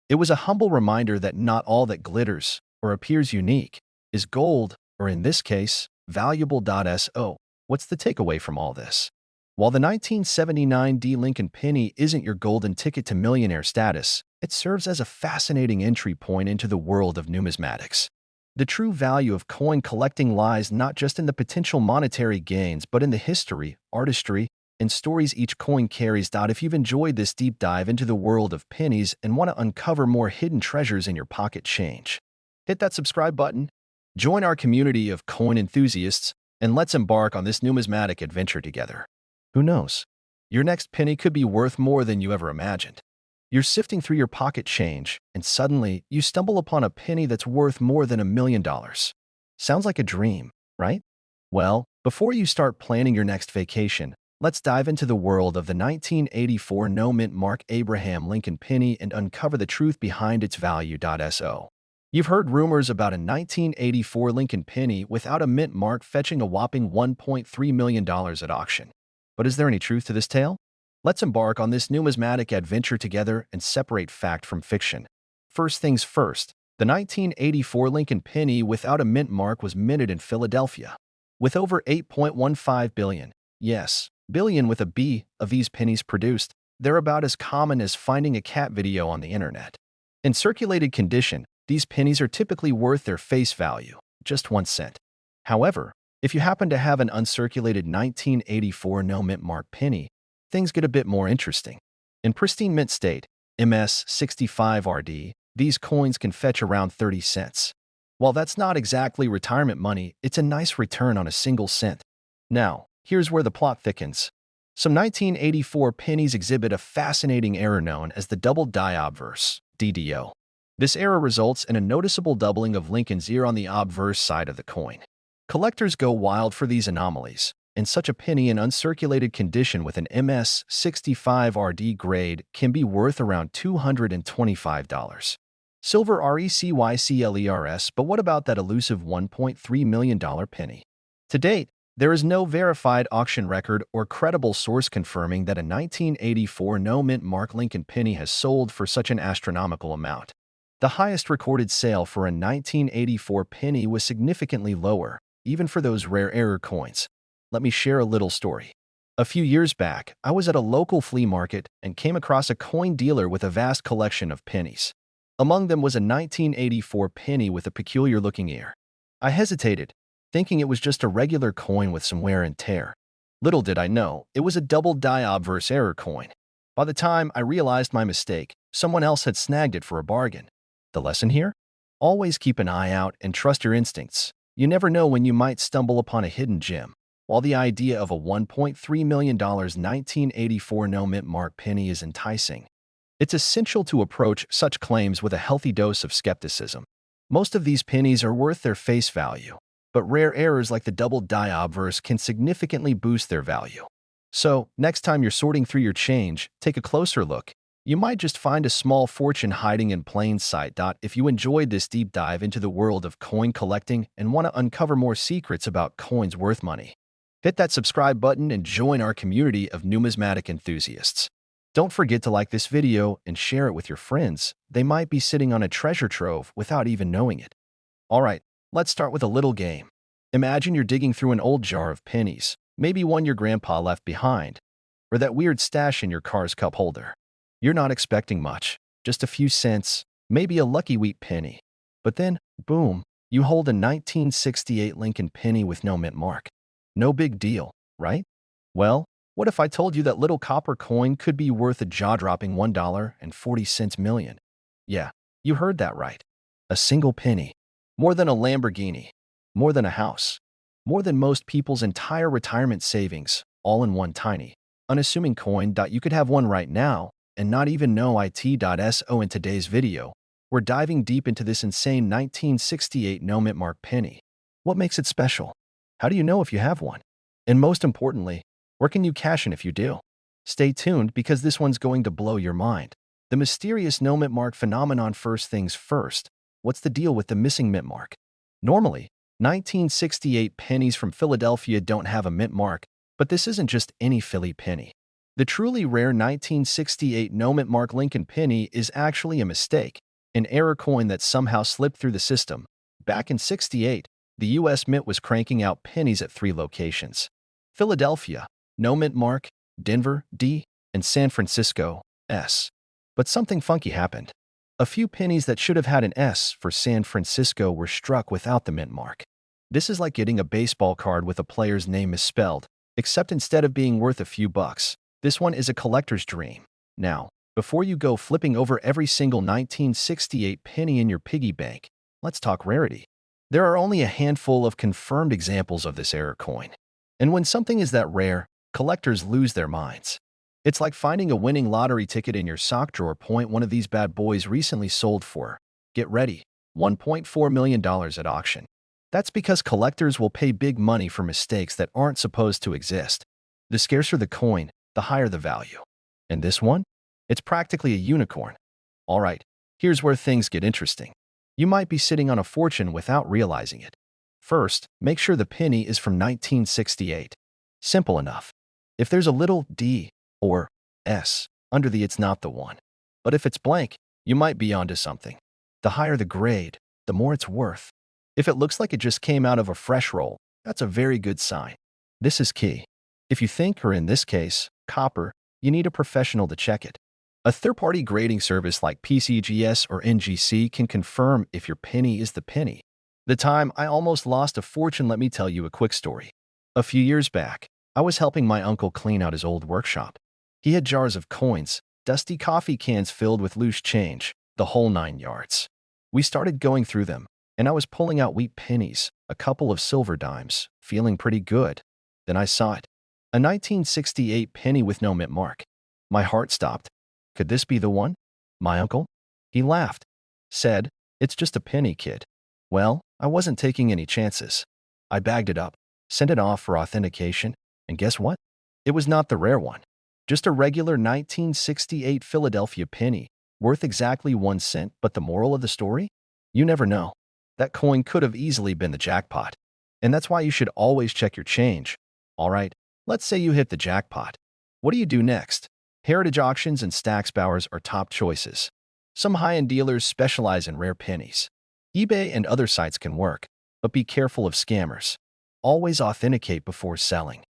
It was a humble reminder that not all that glitters, or appears unique, is gold, or in this case, valuable. So, what's the takeaway from all this? While the 1979 D Lincoln penny isn't your golden ticket to millionaire status, it serves as a fascinating entry point into the world of numismatics. The true value of coin collecting lies not just in the potential monetary gains, but in the history, artistry, and stories each coin carries. If you've enjoyed this deep dive into the world of pennies and want to uncover more hidden treasures in your pocket change, hit that subscribe button, join our community of coin enthusiasts, and let's embark on this numismatic adventure together. Who knows? Your next penny could be worth more than you ever imagined. You're sifting through your pocket change, and suddenly you stumble upon a penny that's worth more than $1 million. Sounds like a dream, right? Well, before you start planning your next vacation, let's dive into the world of the 1984 no mint mark Abraham Lincoln penny and uncover the truth behind its value. So, you've heard rumors about a 1984 Lincoln penny without a mint mark fetching a whopping $1.3 million at auction. But is there any truth to this tale? Let's embark on this numismatic adventure together and separate fact from fiction. First things first, the 1984 Lincoln penny without a mint mark was minted in Philadelphia. With over 8.15 billion, yes, billion with a B, of these pennies produced, they're about as common as finding a cat video on the internet. In circulated condition, these pennies are typically worth their face value, just 1 cent. However, if you happen to have an uncirculated 1984 no mint mark penny, things get a bit more interesting. In pristine mint state, MS65RD, these coins can fetch around 30 cents. While that's not exactly retirement money, it's a nice return on a single cent. Now, here's where the plot thickens. Some 1984 pennies exhibit a fascinating error known as the double die obverse, DDO. This error results in a noticeable doubling of Lincoln's ear on the obverse side of the coin. Collectors go wild for these anomalies, and such a penny in uncirculated condition with an MS-65 RD grade can be worth around $225. Silver RECYCLERS, but what about that elusive $1.3 million penny? To date, there is no verified auction record or credible source confirming that a 1984 no-mint mark Lincoln penny has sold for such an astronomical amount. The highest recorded sale for a 1984 penny was significantly lower, even for those rare error coins. Let me share a little story. A few years back, I was at a local flea market and came across a coin dealer with a vast collection of pennies. Among them was a 1984 penny with a peculiar-looking ear. I hesitated, thinking it was just a regular coin with some wear and tear. Little did I know, it was a double die obverse error coin. By the time I realized my mistake, someone else had snagged it for a bargain. The lesson here? Always keep an eye out and trust your instincts. You never know when you might stumble upon a hidden gem. While the idea of a $1.3 million 1984 no-mint mark penny is enticing, it's essential to approach such claims with a healthy dose of skepticism. Most of these pennies are worth their face value, but rare errors like the double die obverse can significantly boost their value. So, next time you're sorting through your change, take a closer look. You might just find a small fortune hiding in plain sight. If you enjoyed this deep dive into the world of coin collecting and want to uncover more secrets about coins worth money, hit that subscribe button and join our community of numismatic enthusiasts. Don't forget to like this video and share it with your friends. They might be sitting on a treasure trove without even knowing it. Alright, let's start with a little game. Imagine you're digging through an old jar of pennies, maybe one your grandpa left behind, or that weird stash in your car's cup holder. You're not expecting much, just a few cents, maybe a lucky wheat penny. But then, boom, you hold a 1968 Lincoln penny with no mint mark. No big deal, right? Well, what if I told you that little copper coin could be worth a jaw-dropping $1.40 million? Yeah, you heard that right. A single penny. More than a Lamborghini. More than a house. More than most people's entire retirement savings, all in one tiny, unassuming coin. You could have one right now and not even know it. So in today's video, we're diving deep into this insane 1968 no-mint mark penny. What makes it special? How do you know if you have one? And most importantly, where can you cash in if you do? Stay tuned because this one's going to blow your mind. The mysterious no-mint mark phenomenon. First things first, what's the deal with the missing mint mark? Normally, 1968 pennies from Philadelphia don't have a mint mark, but this isn't just any Philly penny. The truly rare 1968 no-mint mark Lincoln penny is actually a mistake, an error coin that somehow slipped through the system. Back in '68, the U.S. Mint was cranking out pennies at 3 locations: Philadelphia, no mint mark; Denver, D; and San Francisco, S. But something funky happened. A few pennies that should have had an S for San Francisco were struck without the mint mark. This is like getting a baseball card with a player's name misspelled, except instead of being worth a few bucks, this one is a collector's dream. Now, before you go flipping over every single 1968 penny in your piggy bank, let's talk rarity. There are only a handful of confirmed examples of this error coin. And when something is that rare, collectors lose their minds. It's like finding a winning lottery ticket in your sock drawer. One of these bad boys recently sold for, get ready, $1.4 million at auction. That's because collectors will pay big money for mistakes that aren't supposed to exist. The scarcer the coin, the higher the value. And this one? It's practically a unicorn. Alright, here's where things get interesting. You might be sitting on a fortune without realizing it. First, make sure the penny is from 1968. Simple enough. If there's a little D or S under the it's not the one. But if it's blank, you might be onto something. The higher the grade, the more it's worth. If it looks like it just came out of a fresh roll, that's a very good sign. This is key. If you think, or in this case, copper, you need a professional to check it. A third-party grading service like PCGS or NGC can confirm if your penny is the penny. The time I almost lost a fortune. Let me tell you a quick story. A few years back, I was helping my uncle clean out his old workshop. He had jars of coins, dusty coffee cans filled with loose change, the whole 9 yards. We started going through them, and I was pulling out wheat pennies, a couple of silver dimes, feeling pretty good. Then I saw it. A 1968 penny with no mint mark. My heart stopped. Could this be the one? My uncle? He laughed, said, "It's just a penny, kid." Well, I wasn't taking any chances. I bagged it up, sent it off for authentication, and guess what? It was not the rare one. Just a regular 1968 Philadelphia penny, worth exactly 1 cent, but the moral of the story? You never know. That coin could have easily been the jackpot. And that's why you should always check your change. All right, let's say you hit the jackpot. What do you do next? Heritage auctions and Stax Bowers are top choices. Some high-end dealers specialize in rare pennies. eBay and other sites can work, but be careful of scammers. Always authenticate before selling.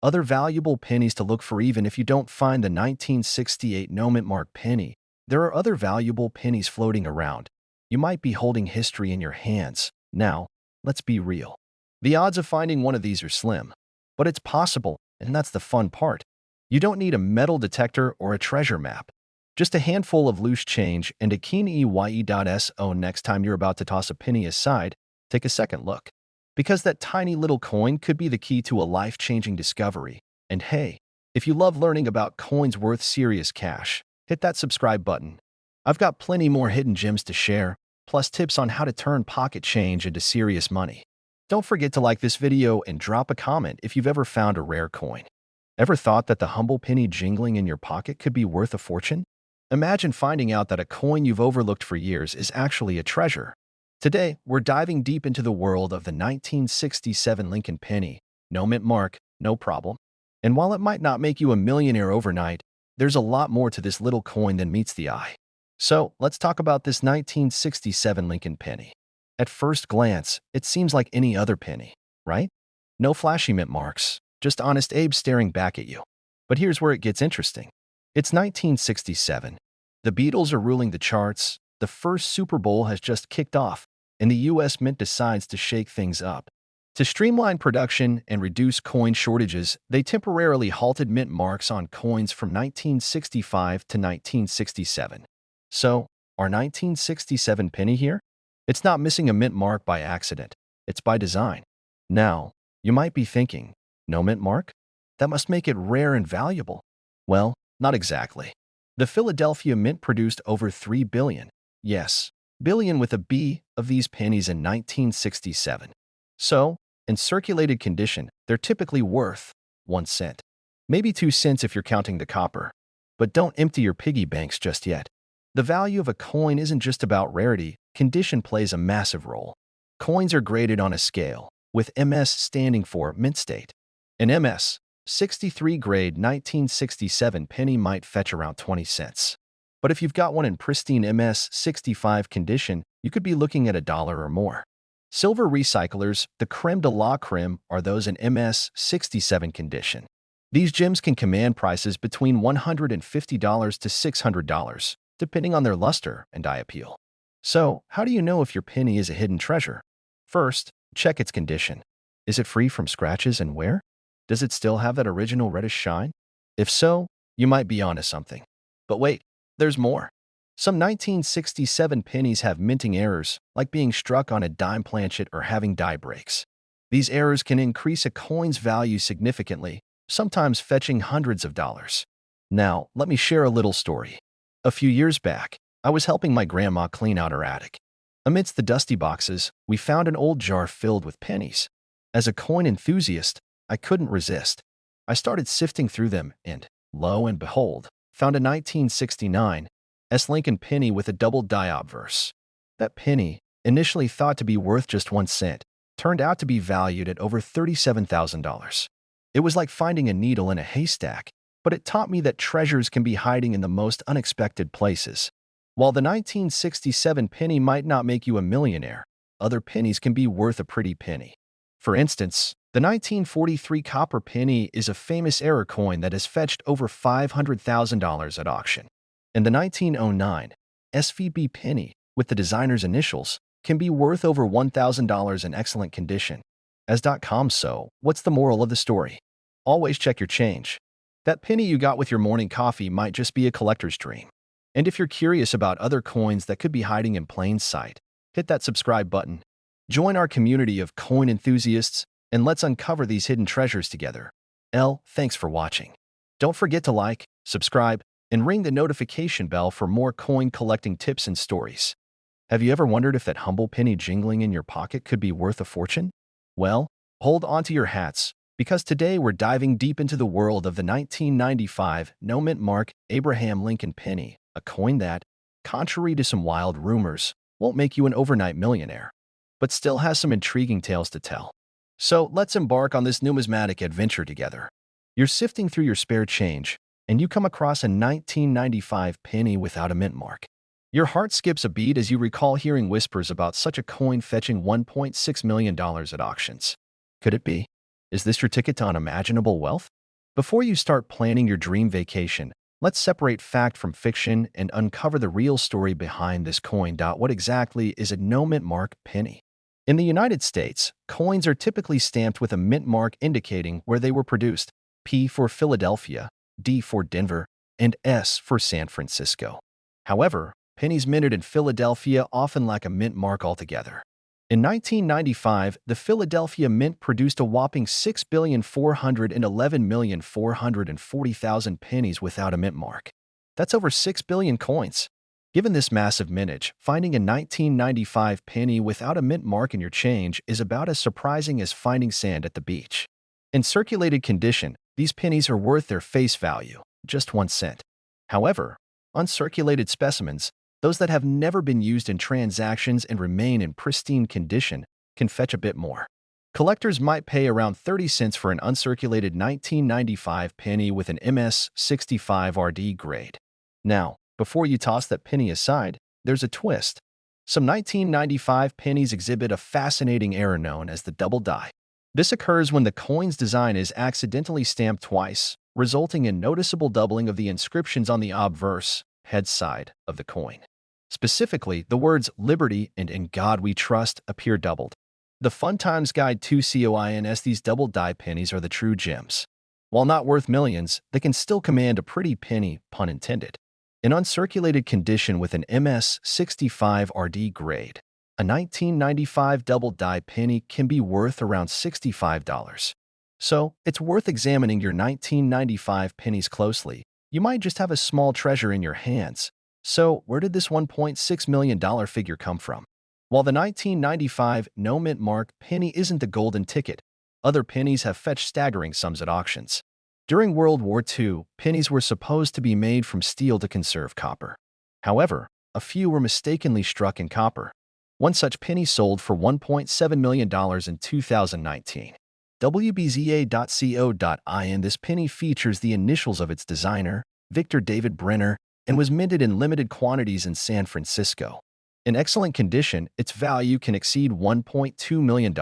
Other valuable pennies to look for. Even if you don't find the 1968 no mint mark penny, there are other valuable pennies floating around. You might be holding history in your hands. Now, let's be real. The odds of finding one of these are slim, but it's possible, and that's the fun part. You don't need a metal detector or a treasure map. Just a handful of loose change and a keen EYE.SO. Next time you're about to toss a penny aside, take a second look. Because that tiny little coin could be the key to a life-changing discovery. And hey, if you love learning about coins worth serious cash, hit that subscribe button. I've got plenty more hidden gems to share, plus tips on how to turn pocket change into serious money. Don't forget to like this video and drop a comment if you've ever found a rare coin. Ever thought that the humble penny jingling in your pocket could be worth a fortune? Imagine finding out that a coin you've overlooked for years is actually a treasure. Today, we're diving deep into the world of the 1967 Lincoln penny. No mint mark, no problem. And while it might not make you a millionaire overnight, there's a lot more to this little coin than meets the eye. So, let's talk about this 1967 Lincoln penny. At first glance, it seems like any other penny, right? No flashy mint marks, just Honest Abe staring back at you. But here's where it gets interesting. It's 1967. The Beatles are ruling the charts, the first Super Bowl has just kicked off, and the US Mint decides to shake things up. To streamline production and reduce coin shortages, they temporarily halted mint marks on coins from 1965 to 1967. So, our 1967 penny here? It's not missing a mint mark by accident. It's by design. Now, you might be thinking, no mint mark? That must make it rare and valuable. Well, not exactly. The Philadelphia Mint produced over 3 billion, yes, billion with a B, of these pennies in 1967. So, in circulated condition, they're typically worth 1 cent. Maybe 2 cents if you're counting the copper. But don't empty your piggy banks just yet. The value of a coin isn't just about rarity, condition plays a massive role. Coins are graded on a scale, with MS standing for mint state. An MS 63 grade 1967 penny might fetch around 20 cents. But if you've got one in pristine MS 65 condition, you could be looking at $1 or more. Silver recyclers, the creme de la creme, are those in MS 67 condition. These gems can command prices between $150 to $600, depending on their luster and eye appeal. So, how do you know if your penny is a hidden treasure? First, check its condition. Is it free from scratches and wear? Does it still have that original reddish shine? If so, you might be onto something. But wait, there's more. Some 1967 pennies have minting errors, like being struck on a dime planchet or having die breaks. These errors can increase a coin's value significantly, sometimes fetching hundreds of dollars. Now, let me share a little story. A few years back, I was helping my grandma clean out her attic. Amidst the dusty boxes, we found an old jar filled with pennies. As a coin enthusiast, I couldn't resist. I started sifting through them and, lo and behold, found a 1969 Lincoln penny with a double die obverse. That penny, initially thought to be worth just 1 cent, turned out to be valued at over $37,000. It was like finding a needle in a haystack, but it taught me that treasures can be hiding in the most unexpected places. While the 1967 penny might not make you a millionaire, other pennies can be worth a pretty penny. For instance, the 1943 copper penny is a famous error coin that has fetched over $500,000 at auction. And the 1909 SVB penny, with the designer's initials, can be worth over $1,000 in excellent condition. So, what's the moral of the story? Always check your change. That penny you got with your morning coffee might just be a collector's dream. And if you're curious about other coins that could be hiding in plain sight, hit that subscribe button. Join our community of coin enthusiasts, and let's uncover these hidden treasures together. Thanks for watching. Don't forget to like, subscribe, and ring the notification bell for more coin collecting tips and stories. Have you ever wondered if that humble penny jingling in your pocket could be worth a fortune? Well, hold onto your hats, because today we're diving deep into the world of the 1995 no-mint mark Abraham Lincoln penny, a coin that, contrary to some wild rumors, won't make you an overnight millionaire, but still has some intriguing tales to tell. So let's embark on this numismatic adventure together. You're sifting through your spare change, and you come across a 1995 penny without a mint mark. Your heart skips a beat as you recall hearing whispers about such a coin fetching $1.6 million at auctions. Could it be? Is this your ticket to unimaginable wealth? Before you start planning your dream vacation, let's separate fact from fiction and uncover the real story behind this coin. What exactly is a no-mint mark penny? In the United States, coins are typically stamped with a mint mark indicating where they were produced: P for Philadelphia, D for Denver, and S for San Francisco. However, pennies minted in Philadelphia often lack a mint mark altogether. In 1995, the Philadelphia Mint produced a whopping 6,411,440,000 pennies without a mint mark. That's over 6 billion coins. Given this massive mintage, finding a 1995 penny without a mint mark in your change is about as surprising as finding sand at the beach. In circulated condition, these pennies are worth their face value, just 1 cent. However, uncirculated specimens, those that have never been used in transactions and remain in pristine condition, can fetch a bit more. Collectors might pay around 30 cents for an uncirculated 1995 penny with an MS-65 RD grade. Now, before you toss that penny aside, there's a twist. Some 1995 pennies exhibit a fascinating error known as the double die. This occurs when the coin's design is accidentally stamped twice, resulting in noticeable doubling of the inscriptions on the obverse head side of the coin. Specifically, the words "Liberty" and "In God We Trust" appear doubled. The Fun Times Guide to Coins, these double die pennies are the true gems. While not worth millions, they can still command a pretty penny, pun intended. In uncirculated condition with an MS-65 RD grade, a 1995 double die penny can be worth around $65. So, it's worth examining your 1995 pennies closely. You might just have a small treasure in your hands. So, where did this $1.6 million figure come from? While the 1995 no-mint mark penny isn't the golden ticket, other pennies have fetched staggering sums at auctions. During World War II, pennies were supposed to be made from steel to conserve copper. However, a few were mistakenly struck in copper. One such penny sold for $1.7 million in 2019. WBZA.co.in. This penny features the initials of its designer, Victor David Brenner, and was minted in limited quantities in San Francisco. In excellent condition, its value can exceed $1.2 million.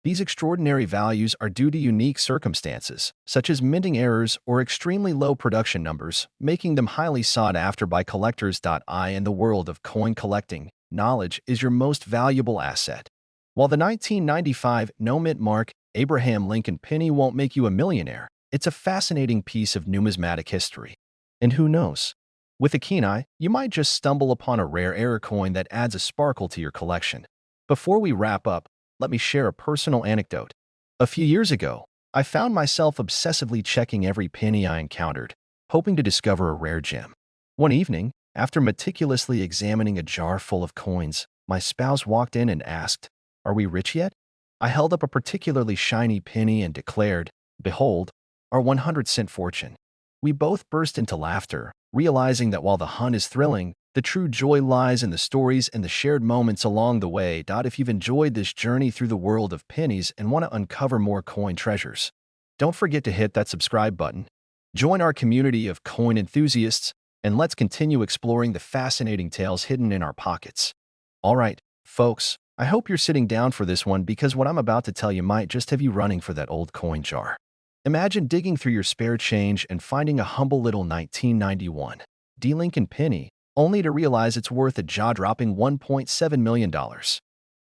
These extraordinary values are due to unique circumstances, such as minting errors or extremely low production numbers, making them highly sought after by collectors. In the world of coin collecting, knowledge is your most valuable asset. While the 1995 no-mint mark Abraham Lincoln penny won't make you a millionaire, it's a fascinating piece of numismatic history. And who knows? With a keen eye, you might just stumble upon a rare error coin that adds a sparkle to your collection. Before we wrap up, let me share a personal anecdote. A few years ago, I found myself obsessively checking every penny I encountered, hoping to discover a rare gem. One evening, after meticulously examining a jar full of coins, my spouse walked in and asked, "Are we rich yet?" I held up a particularly shiny penny and declared, "Behold, our 100-cent fortune." We both burst into laughter, realizing that while the hunt is thrilling, the true joy lies in the stories and the shared moments along the way. If you've enjoyed this journey through the world of pennies and want to uncover more coin treasures, don't forget to hit that subscribe button. Join our community of coin enthusiasts, and let's continue exploring the fascinating tales hidden in our pockets. All right, folks, I hope you're sitting down for this one, because what I'm about to tell you might just have you running for that old coin jar. Imagine digging through your spare change and finding a humble little 1991 D. Lincoln penny, only to realize it's worth a jaw-dropping $1.7 million.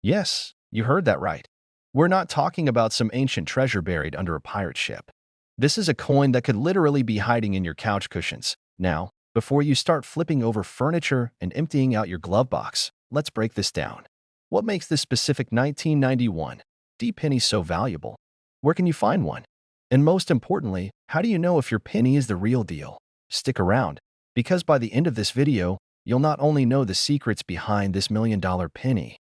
Yes, you heard that right. We're not talking about some ancient treasure buried under a pirate ship. This is a coin that could literally be hiding in your couch cushions. Now, before you start flipping over furniture and emptying out your glove box, let's break this down. What makes this specific 1991 D penny so valuable? Where can you find one? And most importantly, how do you know if your penny is the real deal? Stick around, because by the end of this video, you'll not only know the secrets behind this $1 million penny,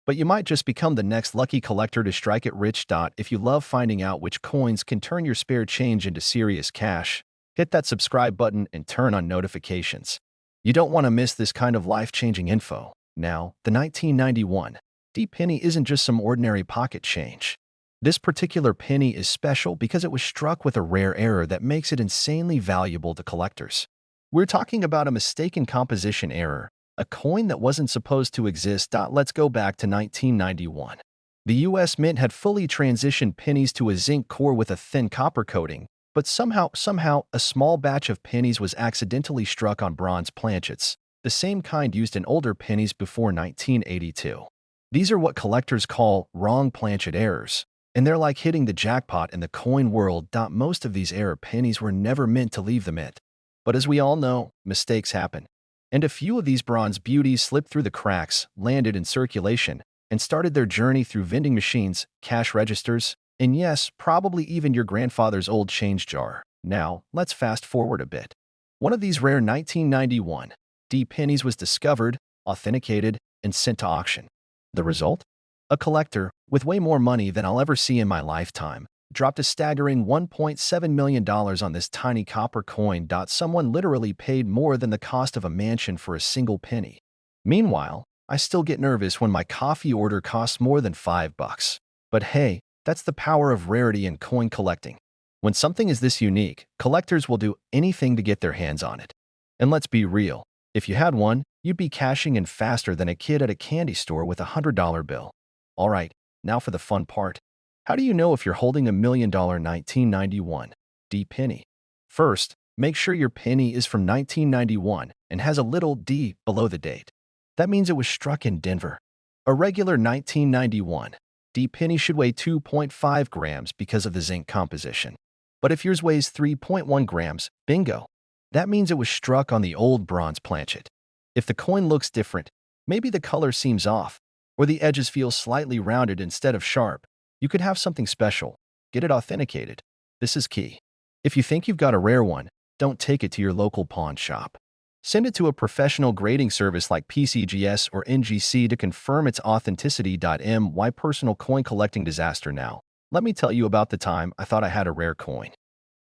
but you might just become the next lucky collector to strike it rich. If you love finding out which coins can turn your spare change into serious cash, hit that subscribe button and turn on notifications. You don't want to miss this kind of life-changing info. Now, the 1991 D penny isn't just some ordinary pocket change. This particular penny is special because it was struck with a rare error that makes it insanely valuable to collectors. We're talking about a mistaken composition error, a coin that wasn't supposed to exist. Let's go back to 1991. The US Mint had fully transitioned pennies to a zinc core with a thin copper coating, but somehow, a small batch of pennies was accidentally struck on bronze planchets, the same kind used in older pennies before 1982. These are what collectors call wrong planchet errors, and they're like hitting the jackpot in the coin world. Most of these error pennies were never meant to leave the mint. But as we all know, mistakes happen. And a few of these bronze beauties slipped through the cracks, landed in circulation, and started their journey through vending machines, cash registers, and yes, probably even your grandfather's old change jar. Now, let's fast forward a bit. One of these rare 1991 D pennies was discovered, authenticated, and sent to auction. The result? A collector, with way more money than I'll ever see in my lifetime, dropped a staggering $1.7 million on this tiny copper coin. Someone literally paid more than the cost of a mansion for a single penny. Meanwhile, I still get nervous when my coffee order costs more than $5. But hey, that's the power of rarity in coin collecting. When something is this unique, collectors will do anything to get their hands on it. And let's be real, if you had one, you'd be cashing in faster than a kid at a candy store with a $100 bill. Alright, now for the fun part. How do you know if you're holding a $1 million 1991 D penny? First, make sure your penny is from 1991 and has a little D below the date. That means it was struck in Denver. A regular 1991 D penny should weigh 2.5 grams because of the zinc composition. But if yours weighs 3.1 grams, bingo. That means it was struck on the old bronze planchet. If the coin looks different, maybe the color seems off, or the edges feel slightly rounded instead of sharp, you could have something special. Get it authenticated. This is key. If you think you've got a rare one, don't take it to your local pawn shop. Send it to a professional grading service like PCGS or NGC to confirm its authenticity. My personal coin collecting disaster. Now, let me tell you about the time I thought I had a rare coin,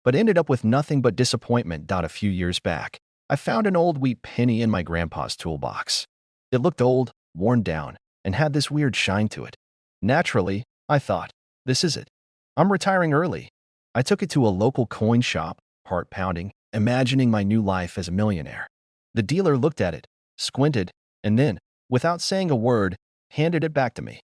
but ended up with nothing but disappointment. A few years back, I found an old wheat penny in my grandpa's toolbox. It looked old, worn down, and had this weird shine to it. Naturally, I thought, this is it. I'm retiring early. I took it to a local coin shop, heart pounding, imagining my new life as a millionaire. The dealer looked at it, squinted, and then, without saying a word, handed it back to me.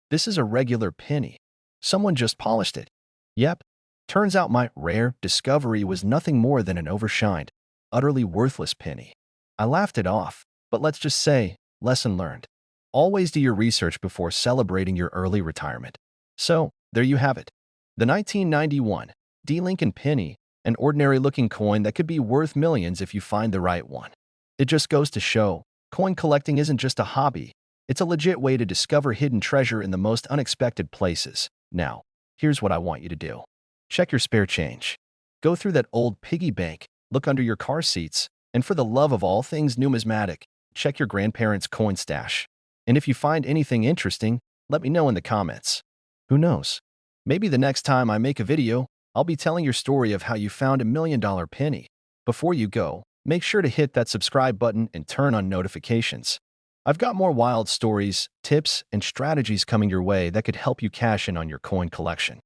This is a regular penny. Someone just polished it. Yep. Turns out my rare discovery was nothing more than an overshined, utterly worthless penny. I laughed it off, but let's just say, lesson learned. Always do your research before celebrating your early retirement. So, there you have it. The 1991 D Lincoln penny, an ordinary-looking coin that could be worth millions if you find the right one. It just goes to show, coin collecting isn't just a hobby. It's a legit way to discover hidden treasure in the most unexpected places. Now, here's what I want you to do. Check your spare change. Go through that old piggy bank, look under your car seats, and for the love of all things numismatic, check your grandparents' coin stash. And if you find anything interesting, let me know in the comments. Who knows? Maybe the next time I make a video, I'll be telling your story of how you found a $1 million penny. Before you go, make sure to hit that subscribe button and turn on notifications. I've got more wild stories, tips, and strategies coming your way that could help you cash in on your coin collection.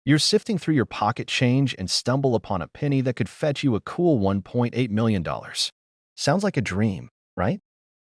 You're sifting through your pocket change and stumble upon a penny that could fetch you a cool $1.8 million. Sounds like a dream, right?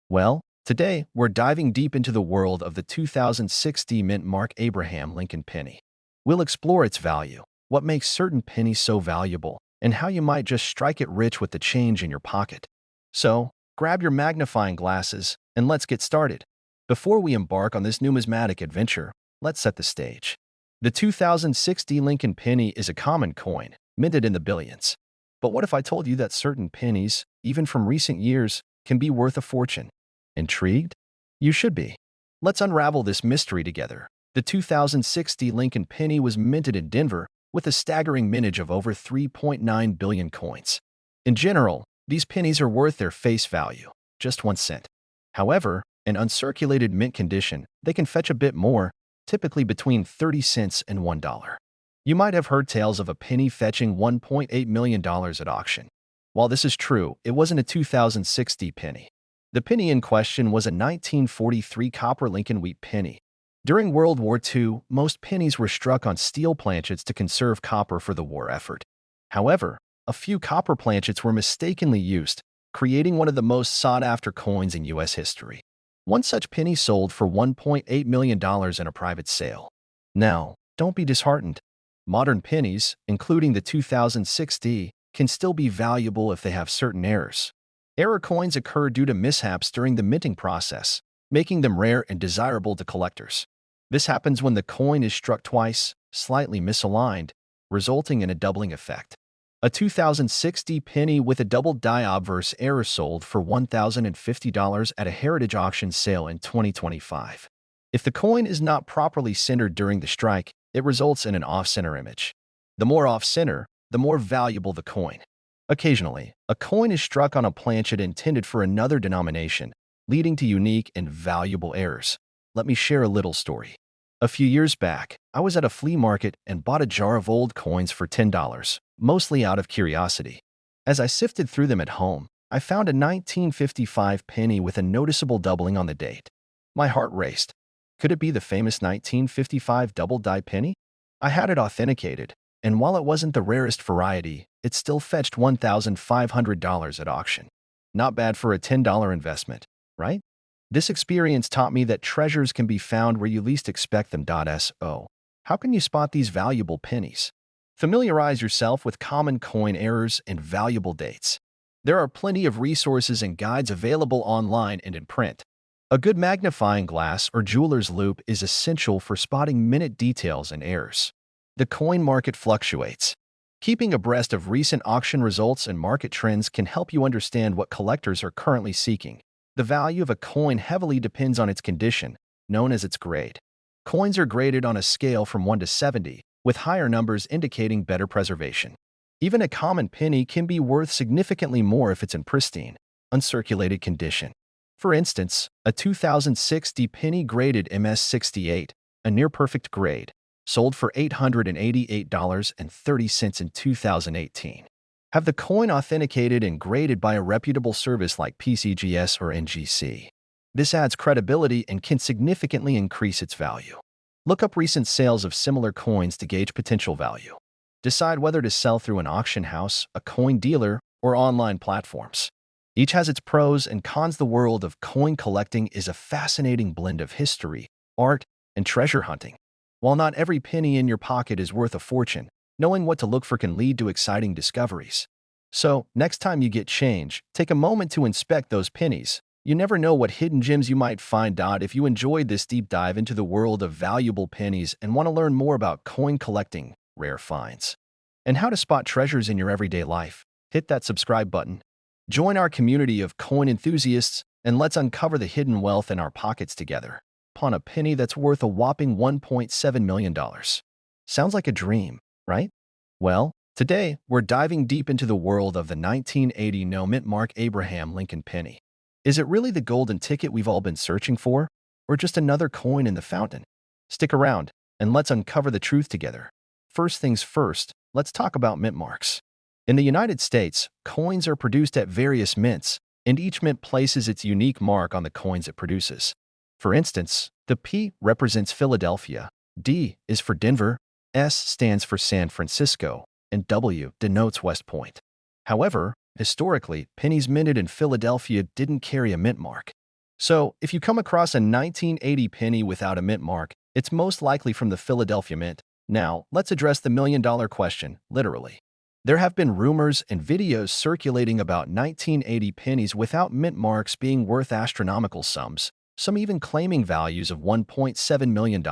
Well, today we're diving deep into the world of the 2006 Mint Mark Abraham Lincoln penny. We'll explore its value, what makes certain pennies so valuable, and how you might just strike it rich with the change in your pocket. So, grab your magnifying glasses and let's get started. Before we embark on this numismatic adventure, let's set the stage. The 2006 Lincoln penny is a common coin, minted in the billions. But what if I told you that certain pennies, even from recent years, can be worth a fortune? Intrigued? You should be. Let's unravel this mystery together. The 2006 Lincoln penny was minted in Denver, with a staggering mintage of over 3.9 billion coins. In general, these pennies are worth their face value, just 1 cent. However, in uncirculated mint condition, they can fetch a bit more, typically between 30 cents and $1. You might have heard tales of a penny fetching $1.8 million at auction. While this is true, it wasn't a 2060 penny. The penny in question was a 1943 copper Lincoln wheat penny. During World War II, most pennies were struck on steel planchets to conserve copper for the war effort. However, a few copper planchets were mistakenly used, creating one of the most sought-after coins in U.S. history. One such penny sold for $1.8 million in a private sale. Now, don't be disheartened. Modern pennies, including the 2060, can still be valuable if they have certain errors. Error coins occur due to mishaps during the minting process, making them rare and desirable to collectors. This happens when the coin is struck twice, slightly misaligned, resulting in a doubling effect. A 2060 penny with a double die obverse error sold for $1,050 at a heritage auction sale in 2025. If the coin is not properly centered during the strike, it results in an off-center image. The more off-center, the more valuable the coin. Occasionally, a coin is struck on a planchet intended for another denomination, leading to unique and valuable errors. Let me share a little story. A few years back, I was at a flea market and bought a jar of old coins for $10, mostly out of curiosity. As I sifted through them at home, I found a 1955 penny with a noticeable doubling on the date. My heart raced. Could it be the famous 1955 double-die penny? I had it authenticated, and while it wasn't the rarest variety, it still fetched $1,500 at auction. Not bad for a $10 investment, right? This experience taught me that treasures can be found where you least expect them. So, how can you spot these valuable pennies? Familiarize yourself with common coin errors and valuable dates. There are plenty of resources and guides available online and in print. A good magnifying glass or jeweler's loupe is essential for spotting minute details and errors. The coin market fluctuates. Keeping abreast of recent auction results and market trends can help you understand what collectors are currently seeking. The value of a coin heavily depends on its condition, known as its grade. Coins are graded on a scale from 1 to 70, with higher numbers indicating better preservation. Even a common penny can be worth significantly more if it's in pristine, uncirculated condition. For instance, a 2060 penny graded MS68, a near-perfect grade, sold for $888.30 in 2018. Have the coin authenticated and graded by a reputable service like PCGS or NGC. This adds credibility and can significantly increase its value. Look up recent sales of similar coins to gauge potential value. Decide whether to sell through an auction house, a coin dealer, or online platforms. Each has its pros and cons. The world of coin collecting is a fascinating blend of history, art, and treasure hunting. While not every penny in your pocket is worth a fortune, knowing what to look for can lead to exciting discoveries. So, next time you get change, take a moment to inspect those pennies. You never know what hidden gems you might find. If you enjoyed this deep dive into the world of valuable pennies and want to learn more about coin collecting, rare finds, and how to spot treasures in your everyday life, hit that subscribe button. Join our community of coin enthusiasts, and let's uncover the hidden wealth in our pockets together. Pawn a penny that's worth a whopping $1.7 million. Sounds like a dream, right? Well, today we're diving deep into the world of the 1980 no-mint Mark Abraham Lincoln penny. Is it really the golden ticket we've all been searching for, or just another coin in the fountain? Stick around, and let's uncover the truth together. First things first, let's talk about mint marks. In the United States, coins are produced at various mints, and each mint places its unique mark on the coins it produces. For instance, the P represents Philadelphia, D is for Denver, S stands for San Francisco, and W denotes West Point. However, historically, pennies minted in Philadelphia didn't carry a mint mark. So, if you come across a 1980 penny without a mint mark, it's most likely from the Philadelphia Mint. Now, let's address the million-dollar question, literally. There have been rumors and videos circulating about 1980 pennies without mint marks being worth astronomical sums, some even claiming values of $1.7 million.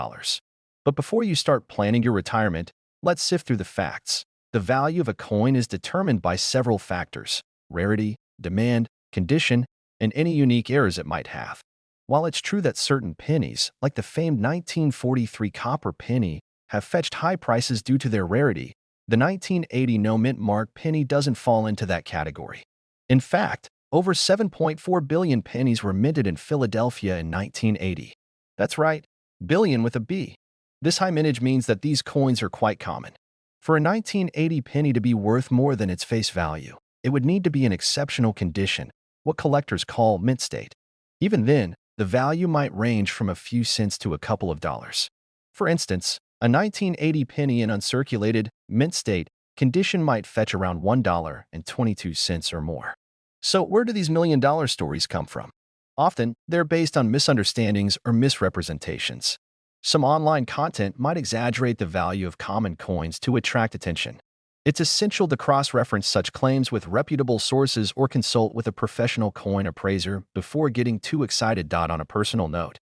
But before you start planning your retirement, let's sift through the facts. The value of a coin is determined by several factors: rarity, demand, condition, and any unique errors it might have. While it's true that certain pennies, like the famed 1943 copper penny, have fetched high prices due to their rarity, the 1980 no-mint mark penny doesn't fall into that category. In fact, over 7.4 billion pennies were minted in Philadelphia in 1980. That's right, billion with a B. This high mintage means that these coins are quite common. For a 1980 penny to be worth more than its face value, it would need to be in exceptional condition, what collectors call mint state. Even then, the value might range from a few cents to a couple of dollars. For instance, a 1980 penny in uncirculated, mint state condition might fetch around $1.22 or more. So where do these million-dollar stories come from? Often, they're based on misunderstandings or misrepresentations. Some online content might exaggerate the value of common coins to attract attention. It's essential to cross-reference such claims with reputable sources or consult with a professional coin appraiser before getting too excited. On a personal note,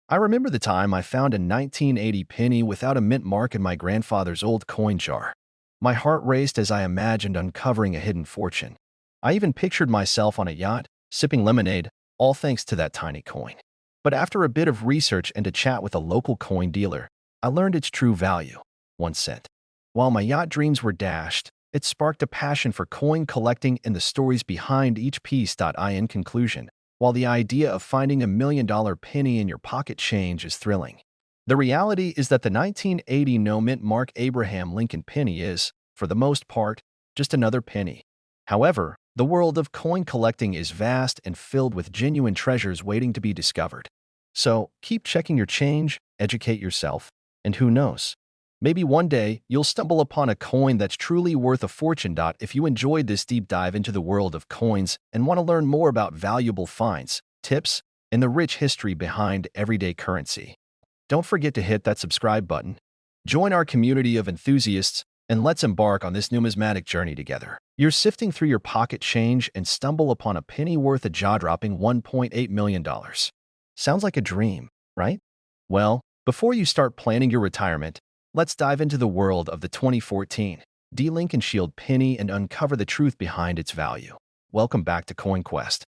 I remember the time I found a 1980 penny without a mint mark in my grandfather's old coin jar. My heart raced as I imagined uncovering a hidden fortune. I even pictured myself on a yacht, sipping lemonade, all thanks to that tiny coin. But after a bit of research and a chat with a local coin dealer, I learned its true value, 1 cent. While my yacht dreams were dashed, it sparked a passion for coin collecting and the stories behind each piece. In conclusion, while the idea of finding a $1 million penny in your pocket change is thrilling, the reality is that the 1980 no-mint mark Abraham Lincoln penny is, for the most part, just another penny. However, the world of coin collecting is vast and filled with genuine treasures waiting to be discovered. So, keep checking your change, educate yourself, and who knows? Maybe one day you'll stumble upon a coin that's truly worth a fortune. If you enjoyed this deep dive into the world of coins and want to learn more about valuable finds, tips, and the rich history behind everyday currency, don't forget to hit that subscribe button. Join our community of enthusiasts and let's embark on this numismatic journey together. You're sifting through your pocket change and stumble upon a penny worth a jaw-dropping $1.8 million. Sounds like a dream, right? Well, before you start planning your retirement, let's dive into the world of the 2014 D. Lincoln Shield penny and uncover the truth behind its value. Welcome back to CoinQuest,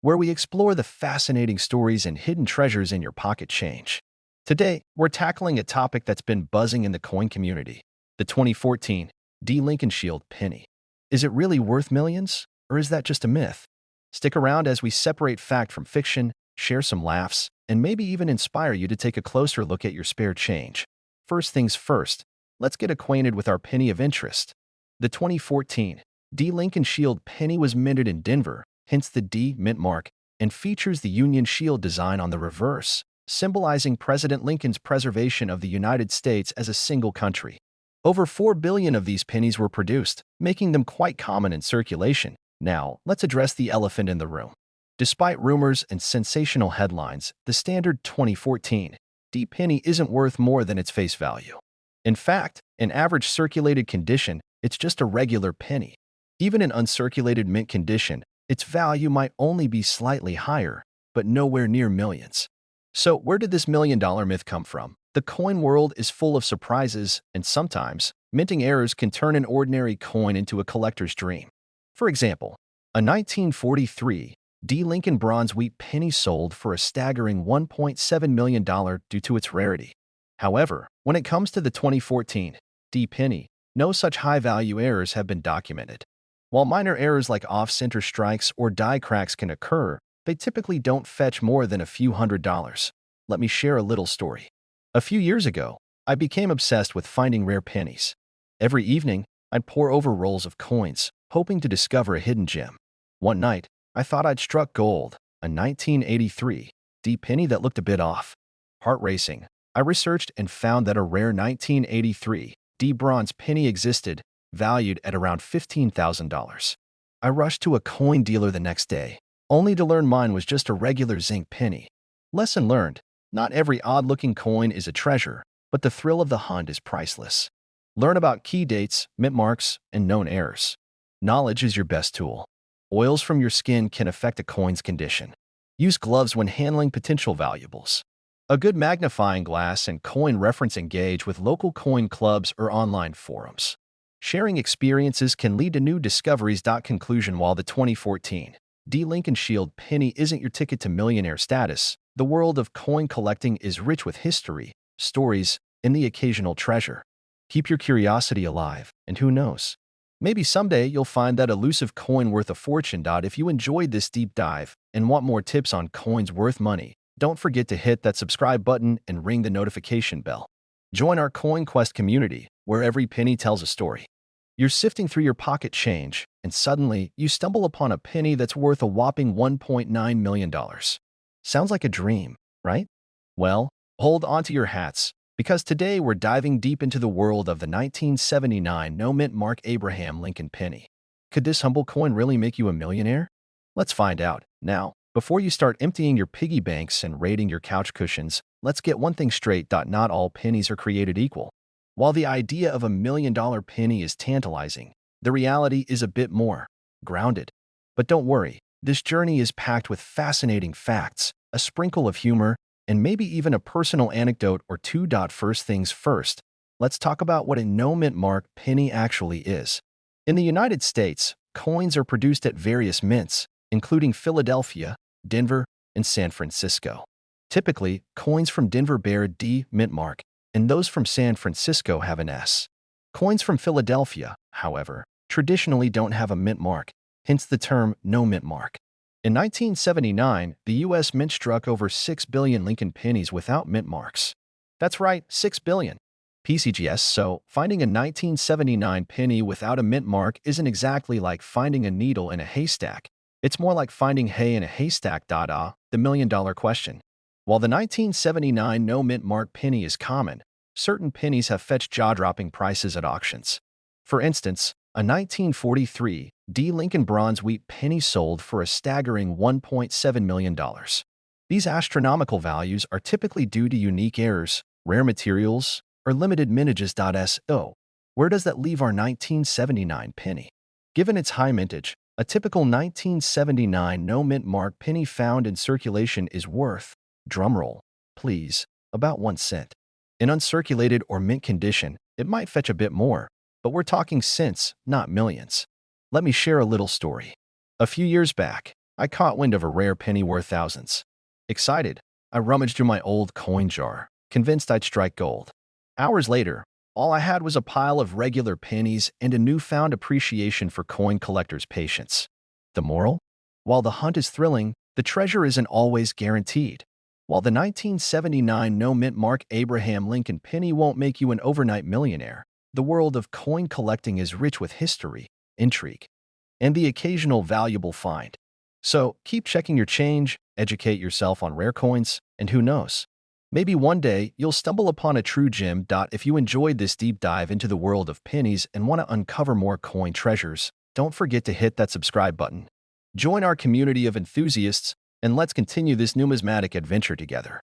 where we explore the fascinating stories and hidden treasures in your pocket change. Today, we're tackling a topic that's been buzzing in the coin community, the 2014 D. Lincoln Shield penny. Is it really worth millions, or is that just a myth? Stick around as we separate fact from fiction, share some laughs, and maybe even inspire you to take a closer look at your spare change. First things first, let's get acquainted with our penny of interest. The 2014 D. Lincoln Shield penny was minted in Denver, hence the D mint mark, and features the Union Shield design on the reverse, symbolizing President Lincoln's preservation of the United States as a single country. Over 4 billion of these pennies were produced, making them quite common in circulation. Now, let's address the elephant in the room. Despite rumors and sensational headlines, the standard 2014 D penny isn't worth more than its face value. In fact, in average circulated condition, it's just a regular penny. Even in uncirculated mint condition, its value might only be slightly higher, but nowhere near millions. So where did this $1 million myth come from? The coin world is full of surprises, and sometimes, minting errors can turn an ordinary coin into a collector's dream. For example, a 1943 D. Lincoln bronze wheat penny sold for a staggering $1.7 million due to its rarity. However, when it comes to the 2014 D penny, no such high-value errors have been documented. While minor errors like off-center strikes or die cracks can occur, they typically don't fetch more than a few $100s. Let me share a little story. A few years ago, I became obsessed with finding rare pennies. Every evening, I'd pore over rolls of coins, hoping to discover a hidden gem. One night, I thought I'd struck gold, a 1983 D penny that looked a bit off. Heart racing, I researched and found that a rare 1983 D bronze penny existed, valued at around $15,000. I rushed to a coin dealer the next day, only to learn mine was just a regular zinc penny. Lesson learned, not every odd-looking coin is a treasure, but the thrill of the hunt is priceless. Learn about key dates, mint marks, and known errors. Knowledge is your best tool. Oils from your skin can affect a coin's condition. Use gloves when handling potential valuables. A good magnifying glass and coin reference engage with local coin clubs or online forums. Sharing experiences can lead to new discoveries. Conclusion. While the 2014 D. Lincoln Shield penny isn't your ticket to millionaire status, the world of coin collecting is rich with history, stories, and the occasional treasure. Keep your curiosity alive, and who knows? Maybe someday you'll find that elusive coin worth a fortune. If you enjoyed this deep dive and want more tips on coins worth money, don't forget to hit that subscribe button and ring the notification bell. Join our Coin Quest community, where every penny tells a story. You're sifting through your pocket change, and suddenly you stumble upon a penny that's worth a whopping $1.9 million. Sounds like a dream, right? Well, hold on to your hats, because today we're diving deep into the world of the 1979 no-mint Mark Abraham Lincoln penny. Could this humble coin really make you a millionaire? Let's find out. Now, before you start emptying your piggy banks and raiding your couch cushions, let's get one thing straight. Not all pennies are created equal. While the idea of $1 million penny is tantalizing, the reality is a bit more grounded. But don't worry, this journey is packed with fascinating facts, a sprinkle of humor, and maybe even a personal anecdote or two. First things first, let's talk about what a no-mint mark penny actually is. In the United States, coins are produced at various mints, including Philadelphia, Denver, and San Francisco. Typically, coins from Denver bear a D mint mark, and those from San Francisco have an S. Coins from Philadelphia, however, traditionally don't have a mint mark, hence the term no mint mark. In 1979, the U.S. Mint struck over 6 billion Lincoln pennies without mint marks. That's right, 6 billion. PCGS, so finding a 1979 penny without a mint mark isn't exactly like finding a needle in a haystack. It's more like finding hay in a haystack. The million-dollar question. While the 1979 no-mint mark penny is common, certain pennies have fetched jaw-dropping prices at auctions. For instance, a 1943 D. Lincoln bronze wheat penny sold for a staggering $1.7 million. These astronomical values are typically due to unique errors, rare materials, or limited mintages. So, where does that leave our 1979 penny? Given its high mintage, a typical 1979 no-mint mark penny found in circulation is worth, drumroll, please, about 1 cent. In uncirculated or mint condition, it might fetch a bit more, but we're talking cents, not millions. Let me share a little story. A few years back, I caught wind of a rare penny worth thousands. Excited, I rummaged through my old coin jar, convinced I'd strike gold. Hours later, all I had was a pile of regular pennies and a newfound appreciation for coin collectors' patience. The moral? While the hunt is thrilling, the treasure isn't always guaranteed. While the 1979 no-mint Mark Abraham Lincoln penny won't make you an overnight millionaire, the world of coin collecting is rich with history, intrigue, and the occasional valuable find. So keep checking your change, educate yourself on rare coins, and who knows? Maybe one day you'll stumble upon a true gem. If you enjoyed this deep dive into the world of pennies and want to uncover more coin treasures, don't forget to hit that subscribe button. Join our community of enthusiasts, and let's continue this numismatic adventure together.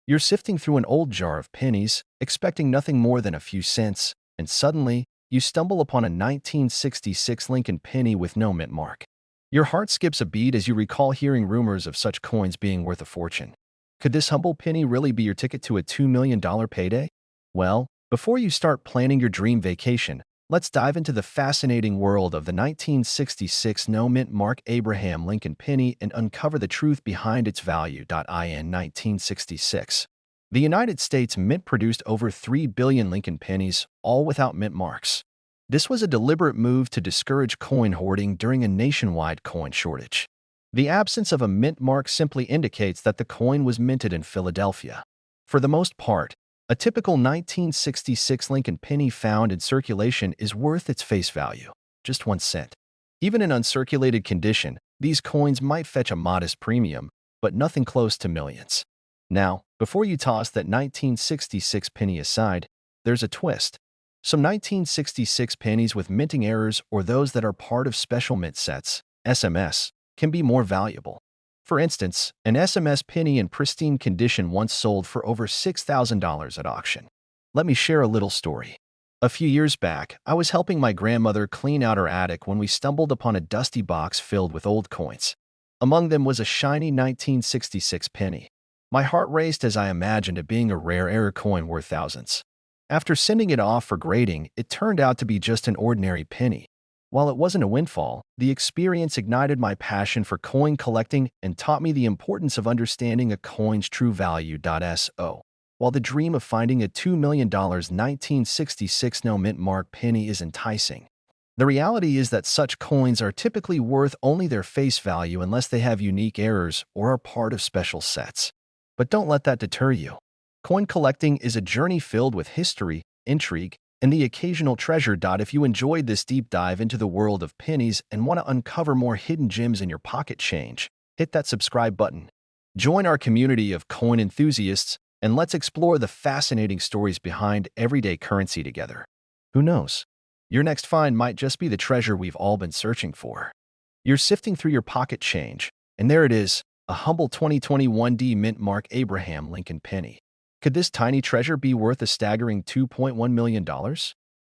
You're sifting through an old jar of pennies, expecting nothing more than a few cents, and suddenly, you stumble upon a 1966 Lincoln penny with no mint mark. Your heart skips a beat as you recall hearing rumors of such coins being worth a fortune. Could this humble penny really be your ticket to a $2 million payday? Well, before you start planning your dream vacation, let's dive into the fascinating world of the 1966 no-mint Mark Abraham Lincoln penny and uncover the truth behind its value. In 1966, the United States Mint produced over 3 billion Lincoln pennies, all without mint marks. This was a deliberate move to discourage coin hoarding during a nationwide coin shortage. The absence of a mint mark simply indicates that the coin was minted in Philadelphia. For the most part, a typical 1966 Lincoln penny found in circulation is worth its face value, just 1 cent. Even in uncirculated condition, these coins might fetch a modest premium, but nothing close to millions. Now, before you toss that 1966 penny aside, there's a twist. Some 1966 pennies with minting errors or those that are part of special mint sets, SMS, can be more valuable. For instance, an SMS penny in pristine condition once sold for over $6,000 at auction. Let me share a little story. A few years back, I was helping my grandmother clean out her attic when we stumbled upon a dusty box filled with old coins. Among them was a shiny 1966 penny. My heart raced as I imagined it being a rare error coin worth thousands. After sending it off for grading, it turned out to be just an ordinary penny. While it wasn't a windfall, the experience ignited my passion for coin collecting and taught me the importance of understanding a coin's true value. So, While the dream of finding a $2 million 1966 no mint mark penny is enticing, the reality is that such coins are typically worth only their face value unless they have unique errors or are part of special sets. But don't let that deter you. Coin collecting is a journey filled with history, intrigue, and the occasional treasure. If you enjoyed this deep dive into the world of pennies and want to uncover more hidden gems in your pocket change, hit that subscribe button. Join our community of coin enthusiasts and let's explore the fascinating stories behind everyday currency together. Who knows? Your next find might just be the treasure we've all been searching for. You're sifting through your pocket change, and there it is, a humble 2021 D Mint Mark Abraham Lincoln penny. Could this tiny treasure be worth a staggering $2.1 million?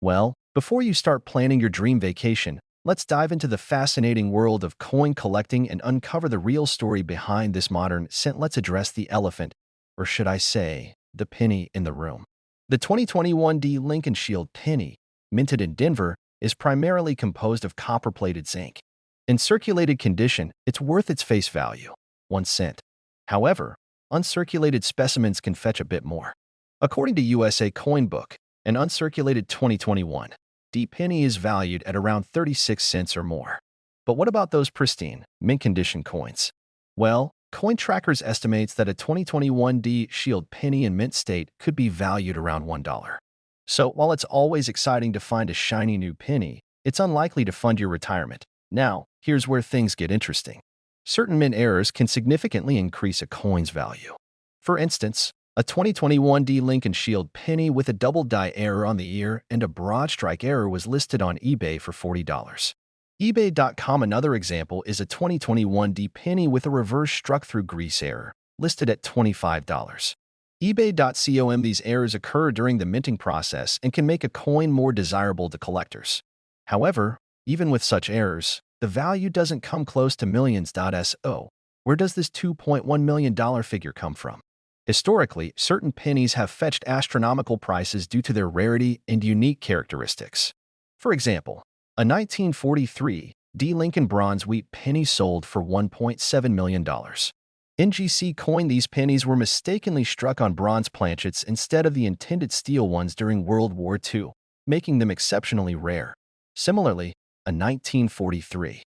Well, before you start planning your dream vacation, let's dive into the fascinating world of coin collecting and uncover the real story behind this modern cent. Let's address the elephant, or should I say, the penny in the room. The 2021 D Lincoln Shield penny, minted in Denver, is primarily composed of copper-plated zinc. In circulated condition, it's worth its face value, 1 cent. However, uncirculated specimens can fetch a bit more. According to USA Coin Book, an uncirculated 2021 D penny is valued at around 36 cents or more. But what about those pristine, mint-condition coins? Well, Coin Trackers estimates that a 2021 D Shield penny in mint state could be valued around $1. So while it's always exciting to find a shiny new penny, it's unlikely to fund your retirement. Now, here's where things get interesting. Certain mint errors can significantly increase a coin's value. For instance, a 2021 D Lincoln Shield penny with a double die error on the ear and a broad strike error was listed on eBay for $40. eBay.com. Another example is a 2021 D penny with a reverse struck-through grease error, listed at $25. eBay.com. These errors occur during the minting process and can make a coin more desirable to collectors. However, even with such errors, the value doesn't come close to millions. So, where does this $2.1 million figure come from? Historically, certain pennies have fetched astronomical prices due to their rarity and unique characteristics. For example, a 1943 D Lincoln Bronze Wheat penny sold for $1.7 million. NGC coined these pennies were mistakenly struck on bronze planchets instead of the intended steel ones during World War II, making them exceptionally rare. Similarly, a 1943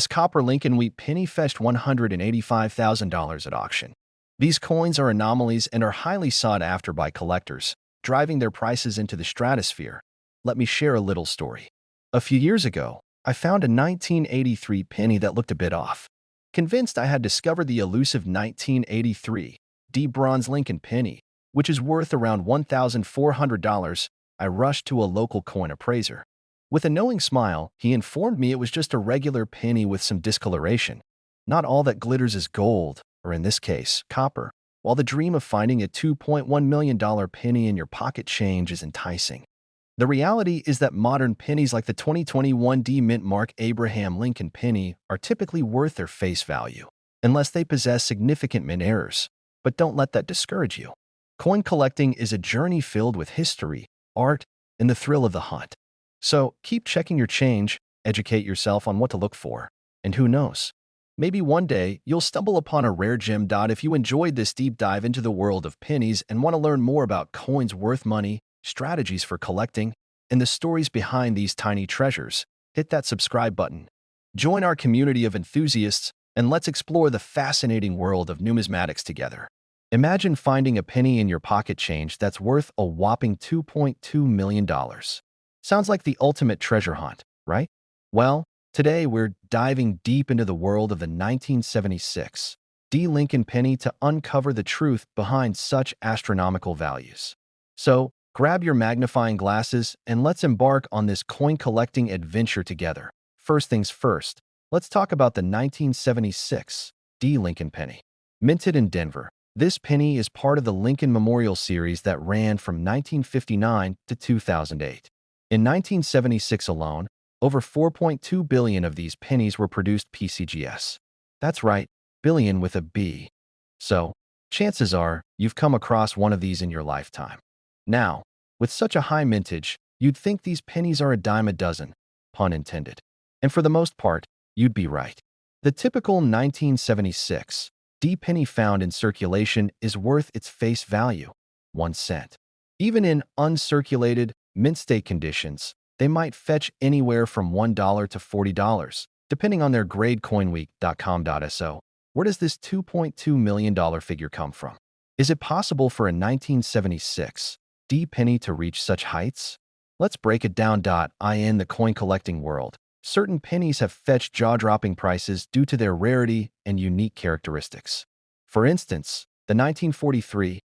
Copper Lincoln Wheat penny fetched $185,000 at auction. These coins are anomalies and are highly sought after by collectors, driving their prices into the stratosphere. Let me share a little story. A few years ago, I found a 1983 penny that looked a bit off. Convinced I had discovered the elusive 1983 D Bronze Lincoln penny, which is worth around $1,400, I rushed to a local coin appraiser. With a knowing smile, he informed me it was just a regular penny with some discoloration. Not all that glitters is gold, or in this case, copper. While the dream of finding a $2.1 million penny in your pocket change is enticing, the reality is that modern pennies like the 2021 D Mint Mark Abraham Lincoln penny are typically worth their face value, unless they possess significant mint errors. But don't let that discourage you. Coin collecting is a journey filled with history, art, and the thrill of the hunt. So keep checking your change, educate yourself on what to look for, and who knows? Maybe one day you'll stumble upon a rare gem. If you enjoyed this deep dive into the world of pennies and want to learn more about coins worth money, strategies for collecting, and the stories behind these tiny treasures, hit that subscribe button. Join our community of enthusiasts and let's explore the fascinating world of numismatics together. Imagine finding a penny in your pocket change that's worth a whopping $2.2 million. Sounds like the ultimate treasure hunt, right? Well, today we're diving deep into the world of the 1976 D Lincoln penny to uncover the truth behind such astronomical values. So, grab your magnifying glasses and let's embark on this coin collecting adventure together. First things first, let's talk about the 1976 D Lincoln penny. Minted in Denver, this penny is part of the Lincoln Memorial Series that ran from 1959 to 2008. In 1976 alone, over 4.2 billion of these pennies were produced PCGS. That's right, billion with a B. So, chances are you've come across one of these in your lifetime. Now, with such a high mintage, you'd think these pennies are a dime a dozen, pun intended. And for the most part, you'd be right. The typical 1976 D penny found in circulation is worth its face value, 1 cent. Even in uncirculated, mint state conditions, they might fetch anywhere from $1 to $40, depending on their grade. Coinweek.com.so. Where does this $2.2 million figure come from? Is it possible for a 1976 D penny to reach such heights? Let's break it down. In the coin collecting world, certain pennies have fetched jaw-dropping prices due to their rarity and unique characteristics. For instance, the 1943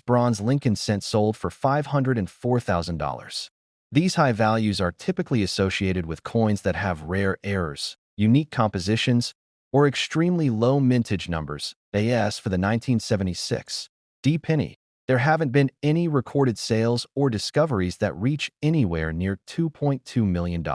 bronze Lincoln cent sold for $504,000. These high values are typically associated with coins that have rare errors, unique compositions, or extremely low mintage numbers. As for the 1976 D penny, there haven't been any recorded sales or discoveries that reach anywhere near $2.2 million.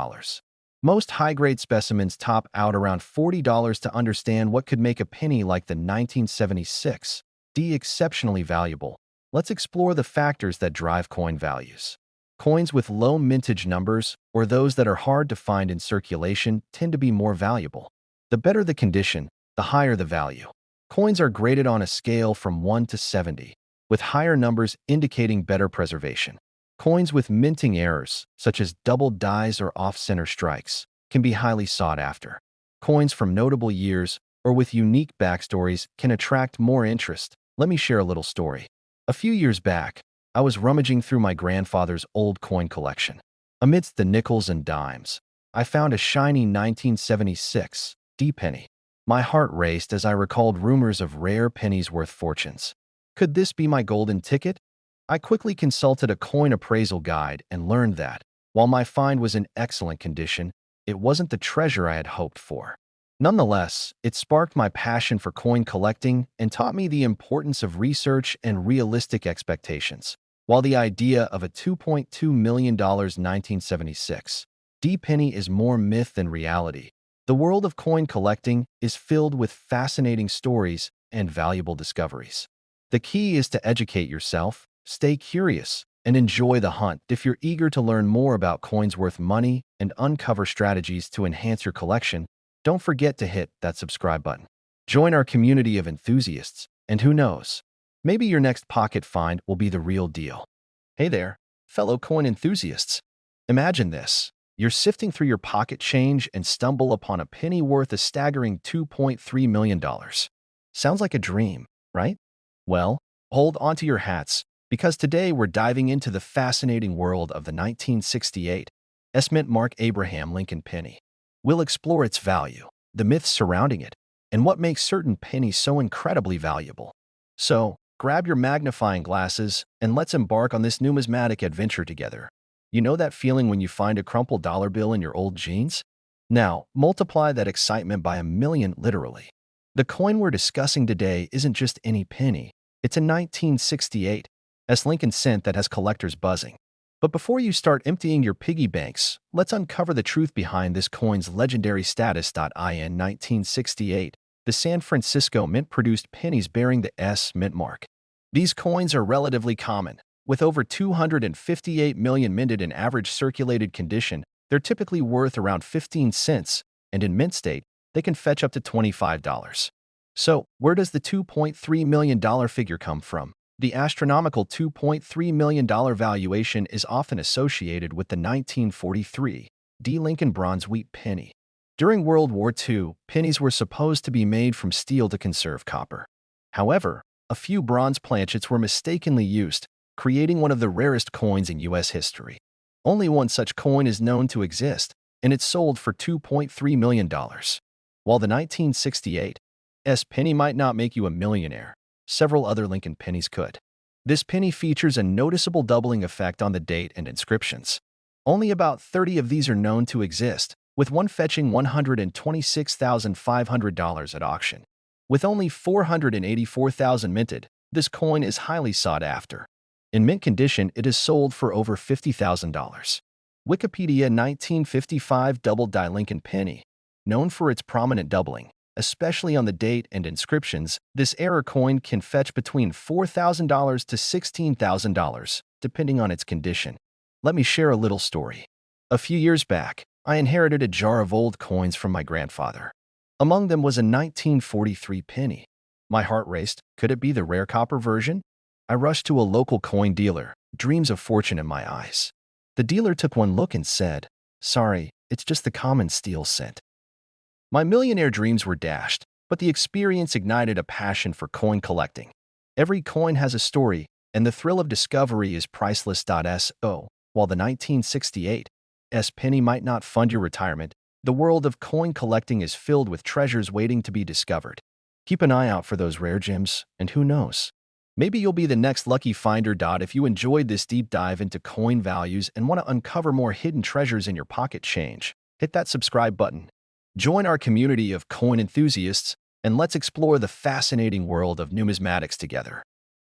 Most high-grade specimens top out around $40. To understand what could make a penny like the 1976 D exceptionally valuable, let's explore the factors that drive coin values. Coins with low mintage numbers, or those that are hard to find in circulation, tend to be more valuable. The better the condition, the higher the value. Coins are graded on a scale from 1 to 70, with higher numbers indicating better preservation. Coins with minting errors, such as double dies or off-center strikes, can be highly sought after. Coins from notable years or with unique backstories can attract more interest. Let me share a little story. A few years back, I was rummaging through my grandfather's old coin collection. Amidst the nickels and dimes, I found a shiny 1976 D penny. My heart raced as I recalled rumors of rare pennies worth fortunes. Could this be my golden ticket? I quickly consulted a coin appraisal guide and learned that, while my find was in excellent condition, it wasn't the treasure I had hoped for. Nonetheless, it sparked my passion for coin collecting and taught me the importance of research and realistic expectations. While the idea of a $2.2 million 1976 D penny is more myth than reality, the world of coin collecting is filled with fascinating stories and valuable discoveries. The key is to educate yourself, stay curious, and enjoy the hunt. If you're eager to learn more about coins worth money and uncover strategies to enhance your collection, don't forget to hit that subscribe button. Join our community of enthusiasts, and who knows, maybe your next pocket find will be the real deal. Hey there, fellow coin enthusiasts. Imagine this. You're sifting through your pocket change and stumble upon a penny worth a staggering $2.3 million. Sounds like a dream, right? Well, hold onto your hats, because today we're diving into the fascinating world of the 1968 mint Mark Abraham Lincoln penny. We'll explore its value, the myths surrounding it, and what makes certain pennies so incredibly valuable. So, grab your magnifying glasses and let's embark on this numismatic adventure together. You know that feeling when you find a crumpled dollar bill in your old jeans? Now, multiply that excitement by a million, literally. The coin we're discussing today isn't just any penny. It's a 1968 Lincoln cent that has collectors buzzing. But before you start emptying your piggy banks, let's uncover the truth behind this coin's legendary status. In 1968, the San Francisco Mint produced pennies bearing the S mint mark. These coins are relatively common. With over 258 million minted in average circulated condition, they're typically worth around 15 cents, and in mint state, they can fetch up to $25. So, where does the $2.3 million figure come from? The astronomical $2.3 million valuation is often associated with the 1943 D. Lincoln bronze wheat penny. During World War II, pennies were supposed to be made from steel to conserve copper. However, a few bronze planchets were mistakenly used, creating one of the rarest coins in U.S. history. Only one such coin is known to exist, and it sold for $2.3 million. While the 1968 penny might not make you a millionaire, several other Lincoln pennies could. This penny features a noticeable doubling effect on the date and inscriptions. Only about 30 of these are known to exist, with one fetching $126,500 at auction. With only 484,000 minted, this coin is highly sought after. In mint condition, it is sold for over $50,000. Wikipedia 1955 Double Die Lincoln penny. Known for its prominent doubling, especially on the date and inscriptions, this error coin can fetch between $4,000 to $16,000, depending on its condition. Let me share a little story. A few years back, I inherited a jar of old coins from my grandfather. Among them was a 1943 penny. My heart raced. Could it be the rare copper version? I rushed to a local coin dealer, dreams of fortune in my eyes. The dealer took one look and said, "Sorry, it's just the common steel cent." My millionaire dreams were dashed, but the experience ignited a passion for coin collecting. Every coin has a story, and the thrill of discovery is priceless. So, while the 1968 penny might not fund your retirement, the world of coin collecting is filled with treasures waiting to be discovered. Keep an eye out for those rare gems, and who knows? Maybe you'll be the next lucky finder. If you enjoyed this deep dive into coin values and want to uncover more hidden treasures in your pocket change, hit that subscribe button. Join our community of coin enthusiasts, and let's explore the fascinating world of numismatics together.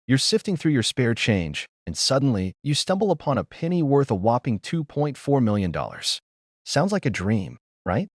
You're sifting through your spare change, and suddenly you stumble upon a penny worth a whopping $2.4 million. Sounds like a dream, right?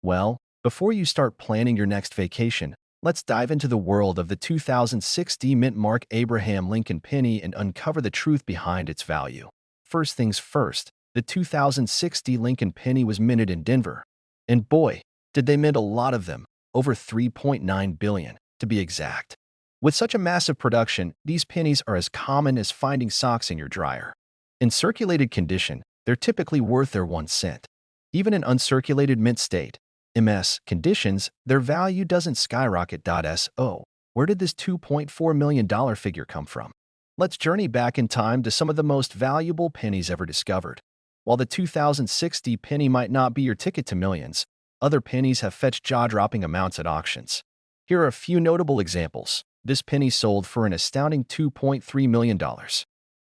Well, before you start planning your next vacation, let's dive into the world of the 2006 Mint Mark Abraham Lincoln penny and uncover the truth behind its value. First things first, the 2006 Lincoln penny was minted in Denver. And boy, did they mint a lot of them, over 3.9 billion, to be exact. With such a massive production, these pennies are as common as finding socks in your dryer. In circulated condition, they're typically worth their 1 cent. Even in uncirculated mint state, MS conditions, their value doesn't skyrocket. So, where did this $2.4 million figure come from? Let's journey back in time to some of the most valuable pennies ever discovered. While the 2006 penny might not be your ticket to millions, other pennies have fetched jaw-dropping amounts at auctions. Here are a few notable examples. This penny sold for an astounding $2.3 million.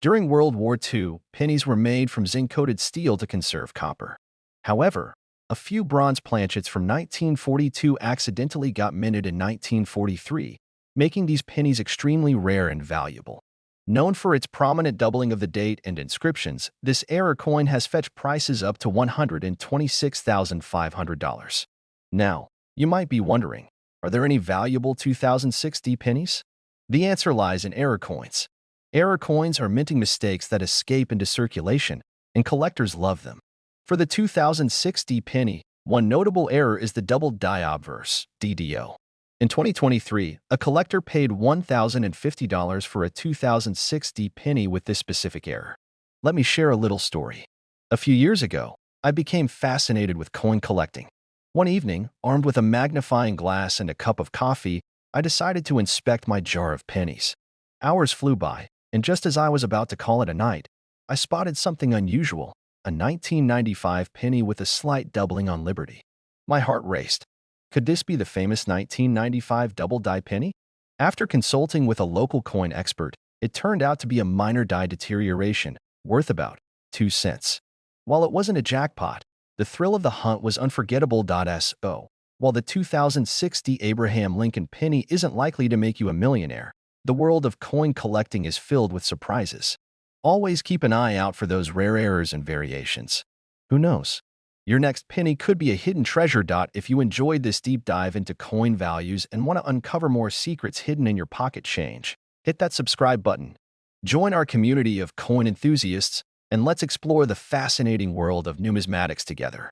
During World War II, pennies were made from zinc-coated steel to conserve copper. However, a few bronze planchets from 1942 accidentally got minted in 1943, making these pennies extremely rare and valuable. Known for its prominent doubling of the date and inscriptions, this error coin has fetched prices up to $126,500. Now, you might be wondering, are there any valuable 2006 pennies? The answer lies in error coins. Error coins are minting mistakes that escape into circulation, and collectors love them. For the 2006 penny, one notable error is the double die obverse, DDO. In 2023, a collector paid $1,050 for a 2006 penny with this specific error. Let me share a little story. A few years ago, I became fascinated with coin collecting. One evening, armed with a magnifying glass and a cup of coffee, I decided to inspect my jar of pennies. Hours flew by, and just as I was about to call it a night, I spotted something unusual, a 1995 penny with a slight doubling on Liberty. My heart raced. Could this be the famous 1995 double die penny? After consulting with a local coin expert, it turned out to be a minor die deterioration, worth about 2 cents. While it wasn't a jackpot, the thrill of the hunt was unforgettable. So, while the 2006 Abraham Lincoln penny isn't likely to make you a millionaire, the world of coin collecting is filled with surprises. Always keep an eye out for those rare errors and variations. Who knows? Your next penny could be a hidden treasure. If you enjoyed this deep dive into coin values and want to uncover more secrets hidden in your pocket change, hit that subscribe button. Join our community of coin enthusiasts, and let's explore the fascinating world of numismatics together.